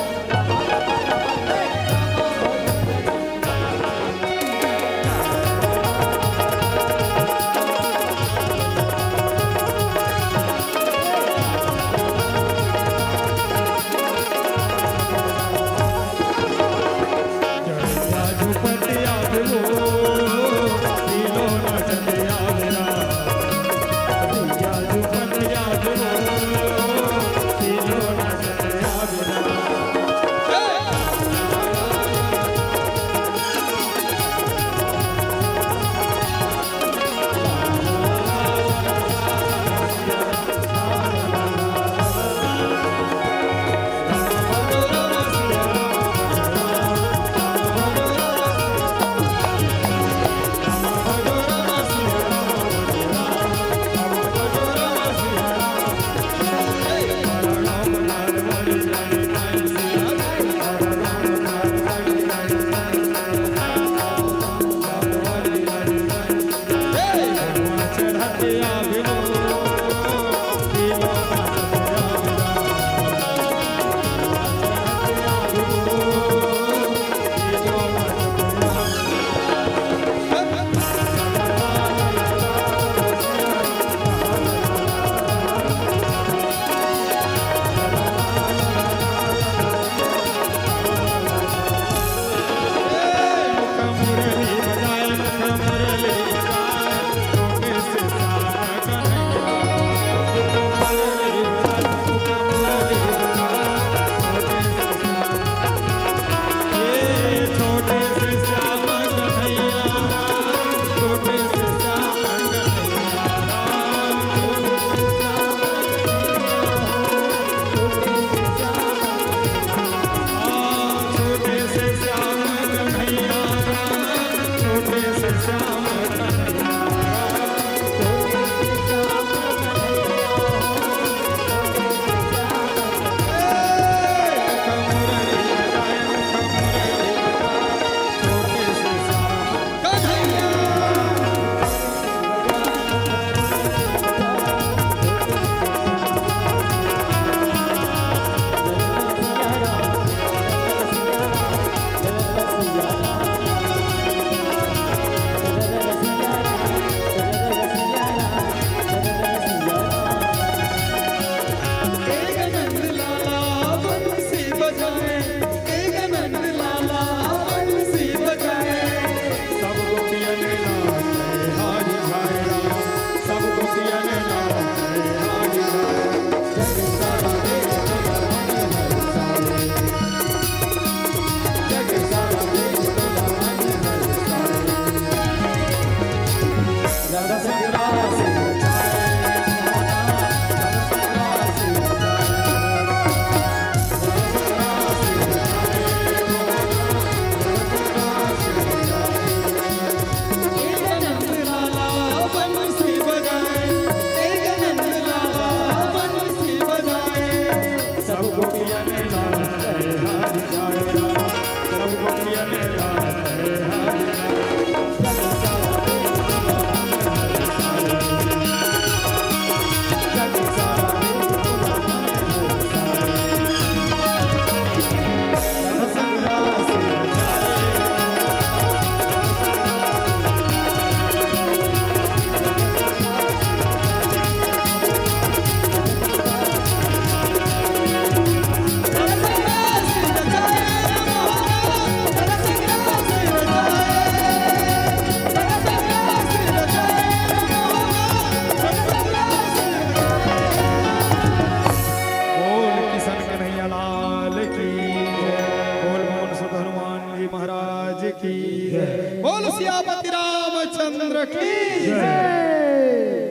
बोल सियापति रामचंद्र की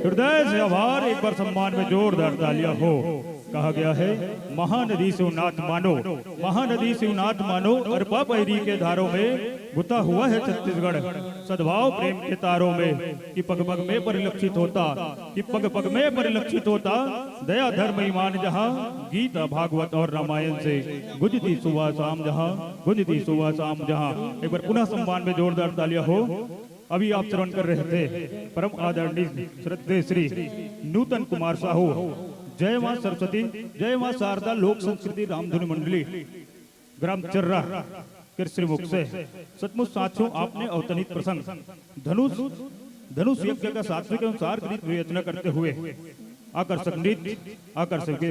हृदय से आभार। एक बार सम्मान में जोरदार तालियां हो। कहा गया है महानदी शिवनाथ मानो, महानदी शिवनाथ मानो, अरपा पैरी के धारों में गुता हुआ है छत्तीसगढ़, सद्भाव प्रेम के तारों में, कि पग पग में परिलक्षित होता, कि पग पग में परिलक्षित होता, दया धर्म ईमान जहां, गीता भागवत और रामायण से गुंजती सुबह शाम जहां, गुंजती सुबह शाम जहां। एक बार पुनः सम्मान में जोरदार तालियां हो। अभी आप श्रवण कर रहे थे परम आदरणीय श्रद्धेय श्री नूतन कुमार साहू, जय मां सरस्वती, जय मां शारदा लोक संस्कृति रामधुनी मंडली, ग्राम चर्रा के श्रीमुख से। सचमुच साथियों, आपने अवतनित प्रसंग धनुष यज्ञ का सात्विक एवं सार्वजनिक विवेचना करते हुए आकर्षक नृत्य, आकर्षक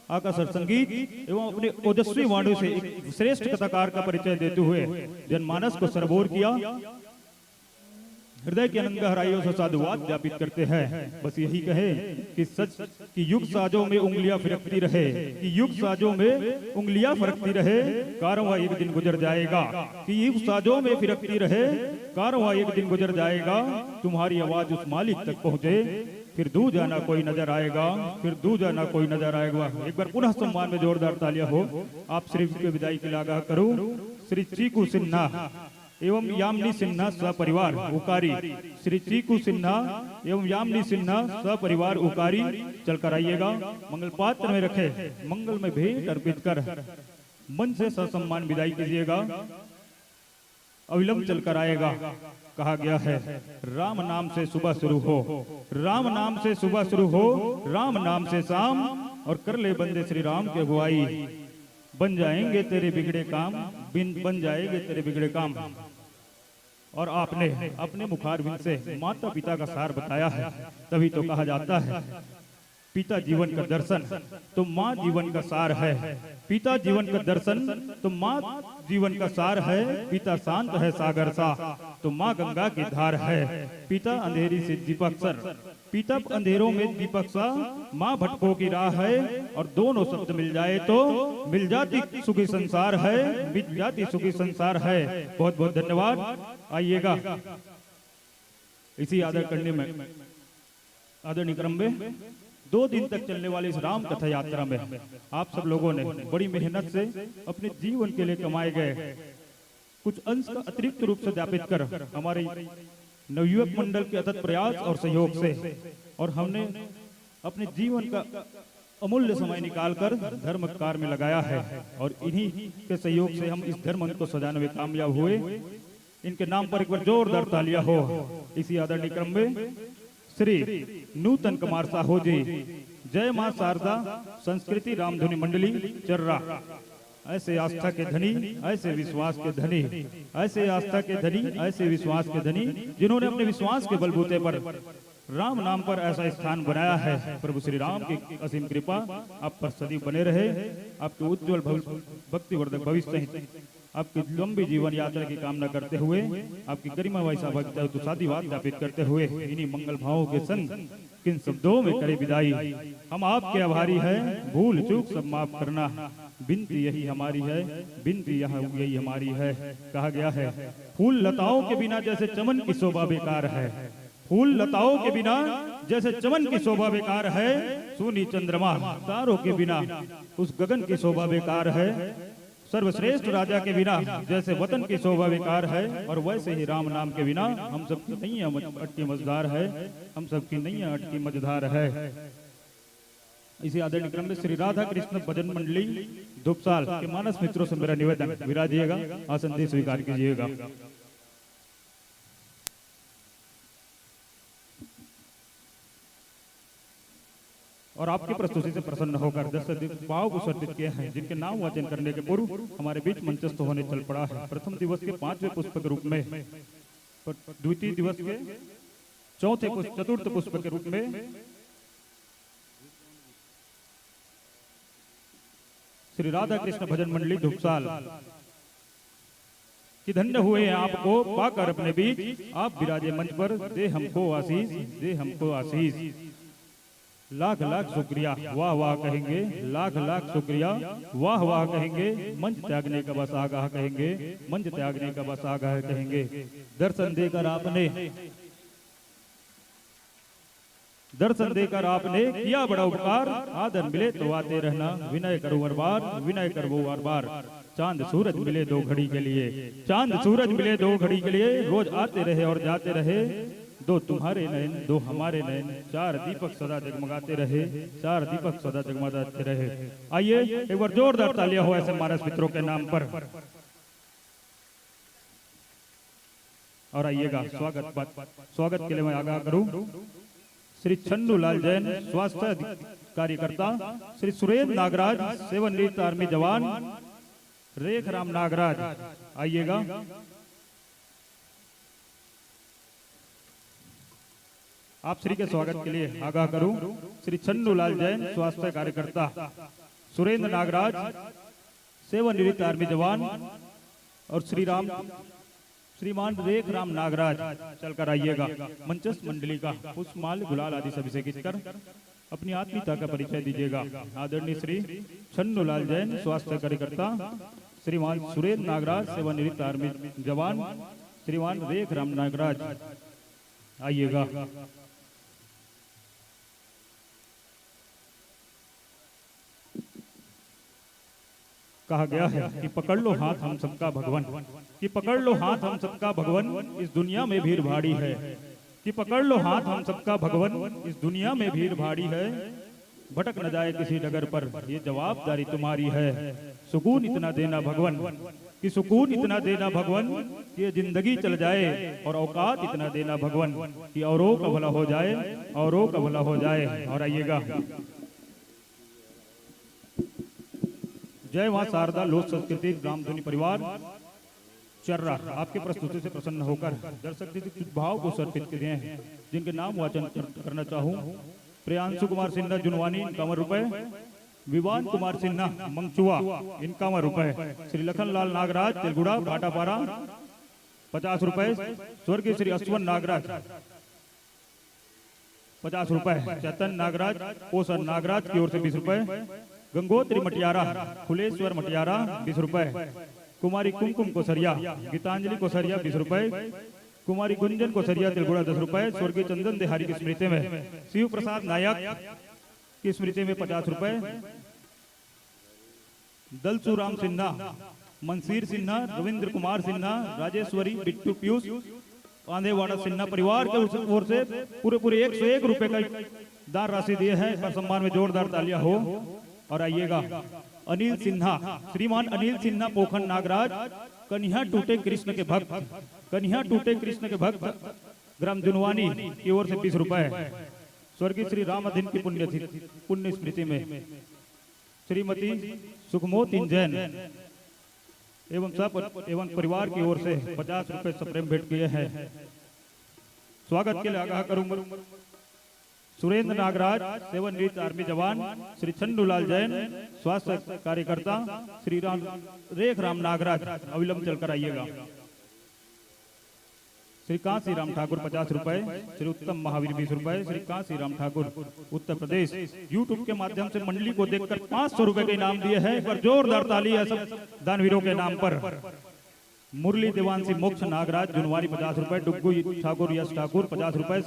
आकर्षक संगीत एवं अपने ओजस्वी वाणी से एक श्रेष्ठ कथाकार का परिचय देते हुए जनमानस को सरबोर किया। हृदय के अनंग गहराइयों से साधुवाद ज्ञापित करते हैं। बस यही कहे कि सच की युग साजों में उंगलियां फिरकती रहे, कि युग साजों में उंगलियां फिरकती रहे, कारवां एक दिन गुजर जाएगा, कि युग साजों में फिरकती रहे, कारवां एक दिन गुजर जाएगा, तुम्हारी आवाज उस मालिक तक पहुंचे, फिर दूर जाना कोई नजर आएगा, फिर दूर जाना कोई नजर आएगा। एक बार पुनः सम्मान में जोरदार तालियां हो। आप श्री के विदाई के लिए आगाह करो। श्री चीकू सिन्हा एवं यामिनी सिन्हा सपरिवार उकारी, श्री चीकू सिन्हा एवं यामिनी सिन्हा सपरिवार उकारी चलकर आइएगा। मंगल पात्र में रखे मंगल में भेंट अर्पित कर मन से ससम्मान विदाई कीजिएगा। अविलंब चलकर आएगा। कहा गया है राम नाम से सुबह शुरू हो, राम नाम से सुबह शुरू हो, राम नाम से शाम, और कर ले बंदे श्री राम की अगुवाई, बन जाएंगे तेरे बिगड़े काम, बन जाएंगे तेरे बिगड़े काम। और आपने अपने मुखारबिंद से माता पिता का सार बताया है, तभी तो कहा जाता है पिता जीवन का दर्शन तो माँ जीवन का सार है, पिता जीवन का दर्शन तो माँ जीवन का सार है, पिता शांत है सागर सा तो माँ गंगा की धार है, पिता अंधेरी से दीपक सर, पिता अंधेरों में दीपक सा, माँ भटकों की राह है, और दोनों शब्द मिल जाए तो मिल जाती सुखी संसार है, मिल जाती सुखी संसार है। बहुत बहुत धन्यवाद। आइएगा इसी आदर करने में आदरणीय क्रम में 2 दिन तक चलने वाली इस राम कथा यात्रा में आप सब लोगों ने बड़ी मेहनत से अपने जीवन के लिए कमाए गए कुछ अंश का अतिरिक्त रूप से व्यापित कर हमारे नवयुवक मंडल के अथक प्रयास और सहयोग से, और हमने अपने जीवन का अमूल्य समय निकालकर धर्म कार्य में लगाया है, और इन्हीं के सहयोग से हम इस धर्म को सजाने में कामयाब हुए। इनके नाम पर एक बार जोरदार तालियां हो। इसी आदरणीय क्रम में श्री नूतन कुमार साहू जी, जय मां शारदा संस्कृति रामधुनी मंडली चर्रा, ऐसे आस्था के धनी, ऐसे विश्वास के धनी, ऐसे आस्था के धनी, ऐसे विश्वास के धनी, जिन्होंने अपने विश्वास के बलबूते पर राम नाम पर ऐसा स्थान बनाया है। प्रभु श्री राम की असीम कृपा आप पर सदैव बने रहे, आपके उज्जवल भक्तिवर्धक भविष्य, आपकी लंबी जीवन यात्रा की कामना करते हुए, आपकी गरिमा वैसा भक्त साधुवाद ज्ञापित करते हुए इन्हीं मंगल भावों के संग किन शब्दों में करे विदाई। हम आपके आभारी हैं, भूल चूक सब माफ करना, बिनती यही हमारी है, बिनती यहाँ यही हमारी है। कहा गया है फूल लताओं के बिना जैसे चमन की शोभा बेकार है, फूल लताओं के बिना जैसे चमन की शोभा बेकार है, सूनी चंद्रमा तारों के बिना उस गगन की शोभा बेकार है, सर्वश्रेष्ठ राजा के बिना जैसे वतन की शोभा बेकार है, और वैसे ही राम नाम के बिना हम सबकी नैया अटकी मजेदार है, हम सबकी नैया अटकी मजेदार है। इसी आदरणीय क्रम में श्री राधा कृष्ण भजन मंडली दुपसाल के मानस मित्रों से मेरा निवेदन, विराजिएगा, आसन दे स्वीकार कीजिएगा। और आपकी प्रस्तुति से प्रसन्न होकर 10 भाव उत्सर्जित किए हैं, जिनके नाम वाचन करने के पूर्व हमारे बीच मंचस्थ होने चल पड़ा है। प्रथम दिवस के 5वें पुष्प के रूप में, द्वितीय दिवस के चतुर्थ पुष्प के रूप में श्री राधा कृष्ण भजन मंडली धुपसाल कि धन्य हुए आपको पाकर अपने बीच, आप विराजे मंच पर, दे हमको आशीष, दे हमको आशीष। लाख लाख शुक्रिया, वाह वाह कहेंगे, लाख लाख शुक्रिया, वाह वाह कहेंगे, मंच त्यागने का बस आगाह कहेंगे, मंच त्यागने का बस आगाह कहेंगे। दर्शन देकर आपने दर्शन देकर आपने किया बड़ा उपकार, आदर मिले तो आते रहना, विनय करो हर बार, विनय करो हर बार। चांद सूरज मिले दो घड़ी के लिए, चांद सूरज मिले दो घड़ी के लिए, रोज आते रहे और जाते रहे, दो तुम्हारे नयन दो हमारे नयन, चार दीपक सदा जगमगाते रहे, चार दीपक सदा जगमगाते रहे। आइए एक बार जोरदार तालियां हो ऐसे मानस मित्रों के नाम पर। और आइएगा स्वागत के लिए मैं आगाह करूं श्री छन्नू लाल जैन स्वास्थ्य कार्यकर्ता, श्री सुरेंद्र नागराज सेवानिवृत्त आर्मी जवान, रेख राम नागराज। आइएगा। आप श्री के स्वागत के लिए आगाह करूं श्री छन्नू लाल जैन स्वास्थ्य कार्यकर्ता, सुरेंद्र नागराज सेवानिवृत्त आर्मी जवान और श्रीमान रेख राम नागराज चलकर आइएगा। मंचस्थ मंडली का पुष्पमाल गुलाल आदि सभी से खींचकर अपनी आत्मीयता का परिचय दीजिएगा। आदरणीय श्री छन्नू लाल जैन स्वास्थ्य कार्यकर्ता, श्रीमान सुरेंद्र नागराज सेवानिवृत्त आर्मी जवान, श्रीमान रेख राम नागराज। आइएगा। कहा गया है कि पकड़ लो हाथ हम सबका भगवन, कि पकड़ लो हाथ हम सबका भगवन, इस दुनिया में भीड़ भाड़ी है, कि पकड़ लो हाथ हम सबका भगवन, इस दुनिया में भीड़ भाड़ी है, भटक न जाए किसी डगर पर, ये जवाबदारी तुम्हारी है। सुकून इतना देना भगवन, कि सुकून इतना देना भगवन, कि ये जिंदगी चल जाए, और औकात इतना देना भगवन, कि औरों का भला हो जाए, औरों का भला हो जाए। और आइएगा। जय मां शारदा लोक संस्कृति रामधुनी परिवार चर्रा आपके प्रस्तुति से प्रसन्न होकर दर्शक जी कुछ भाव को समर्पित किए हैं, जिनके नाम वाचन करना चाहूं। प्रियांशु कुमार सिन्हा जुनवानी 51 रुपए, विवान कुमार सिन्हा मंगचुआ 51 रुपए, श्री लखनलाल नागराज तेलगुड़ा भाटापारा 50 रुपए, स्वर्गीय श्री अश्वन नागराज 50 रुपए, चेतन नागराज पोषण नागराज की ओर से 20 रुपए, गंगोत्री मटियारा फुलेश्वर मटियारा 20 रुपए, कुमारी कुमकुम कोसरिया गीतांजलि कोसरिया 20 रुपए, कुमारी गुंजन कोसरिया तेलगुड़ा 10 रुपए, स्वर्गीय चंदन देहारी की स्मृति में शिव प्रसाद नायक की स्मृति में 50 रुपए, दलसू राम सिन्हा, मनसीर सिन्हा, रविंद्र कुमार सिन्हा, राजेश्वरी बिट्टू पीयूष आंधेवाड़ा सिन्हा परिवार के ओर से पूरे 101 रुपए का दान राशि दिए हैं। पर सम्मान में जोरदार तालियां हो। और आइएगा। अनिल सिन्हा, श्रीमान अनिल सिन्हा पोखन नागराज, कन्या टूटे कृष्ण के भक्त, कन्या टूटे कृष्ण के भक्त ग्राम जुनवानी की ओर से 20 रुपए, स्वर्गीय श्री रामधीन की पुण्य स्मृति में श्रीमती सुखमोती जैन एवं परिवार की ओर से 50 रुपए सप्रेम भेंट किए हैं। स्वागत के लिए आगाह करूंगा सुरेंद्र नागराज सेवानिवृत्त आर्मी जवान, श्री छन्नू लाल जैन स्वास्थ्य कार्यकर्ता, श्री रेख राम नागराज अविलंब चलकर आइएगा। श्री कांसी राम ठाकुर 50 रुपए, श्री उत्तम महावीर 20 रुपए, श्री कांसी राम ठाकुर उत्तर प्रदेश यूट्यूब के माध्यम से मंडली को देखकर 500 रुपए के इनाम दिए हैं। एक बार जोरदार ताली है सब दानवीरों के नाम पर। मुरली देवांशी मोक्ष नागराज जुनवानी 50 रुपए, डुग्गू ठाकुर यश ठाकुर 50 रुपए,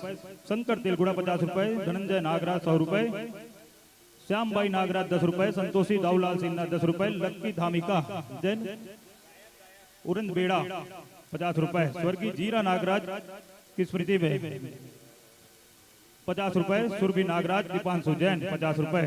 शंकर तेलगुड़ा 50 रुपए, धनंजय नागराज 100 रुपए, श्यामबाई नागराज 10 रुपए, संतोषी दाऊलाल सिन्हा 10 रुपए, लक्की धामिका जैन उरंद बेड़ा 50 रुपए, स्वर्गीय जीरा नागराज की स्मृति में 50 रुपए, सुरभि नागराज दीपांशु जैन 50 रुपए।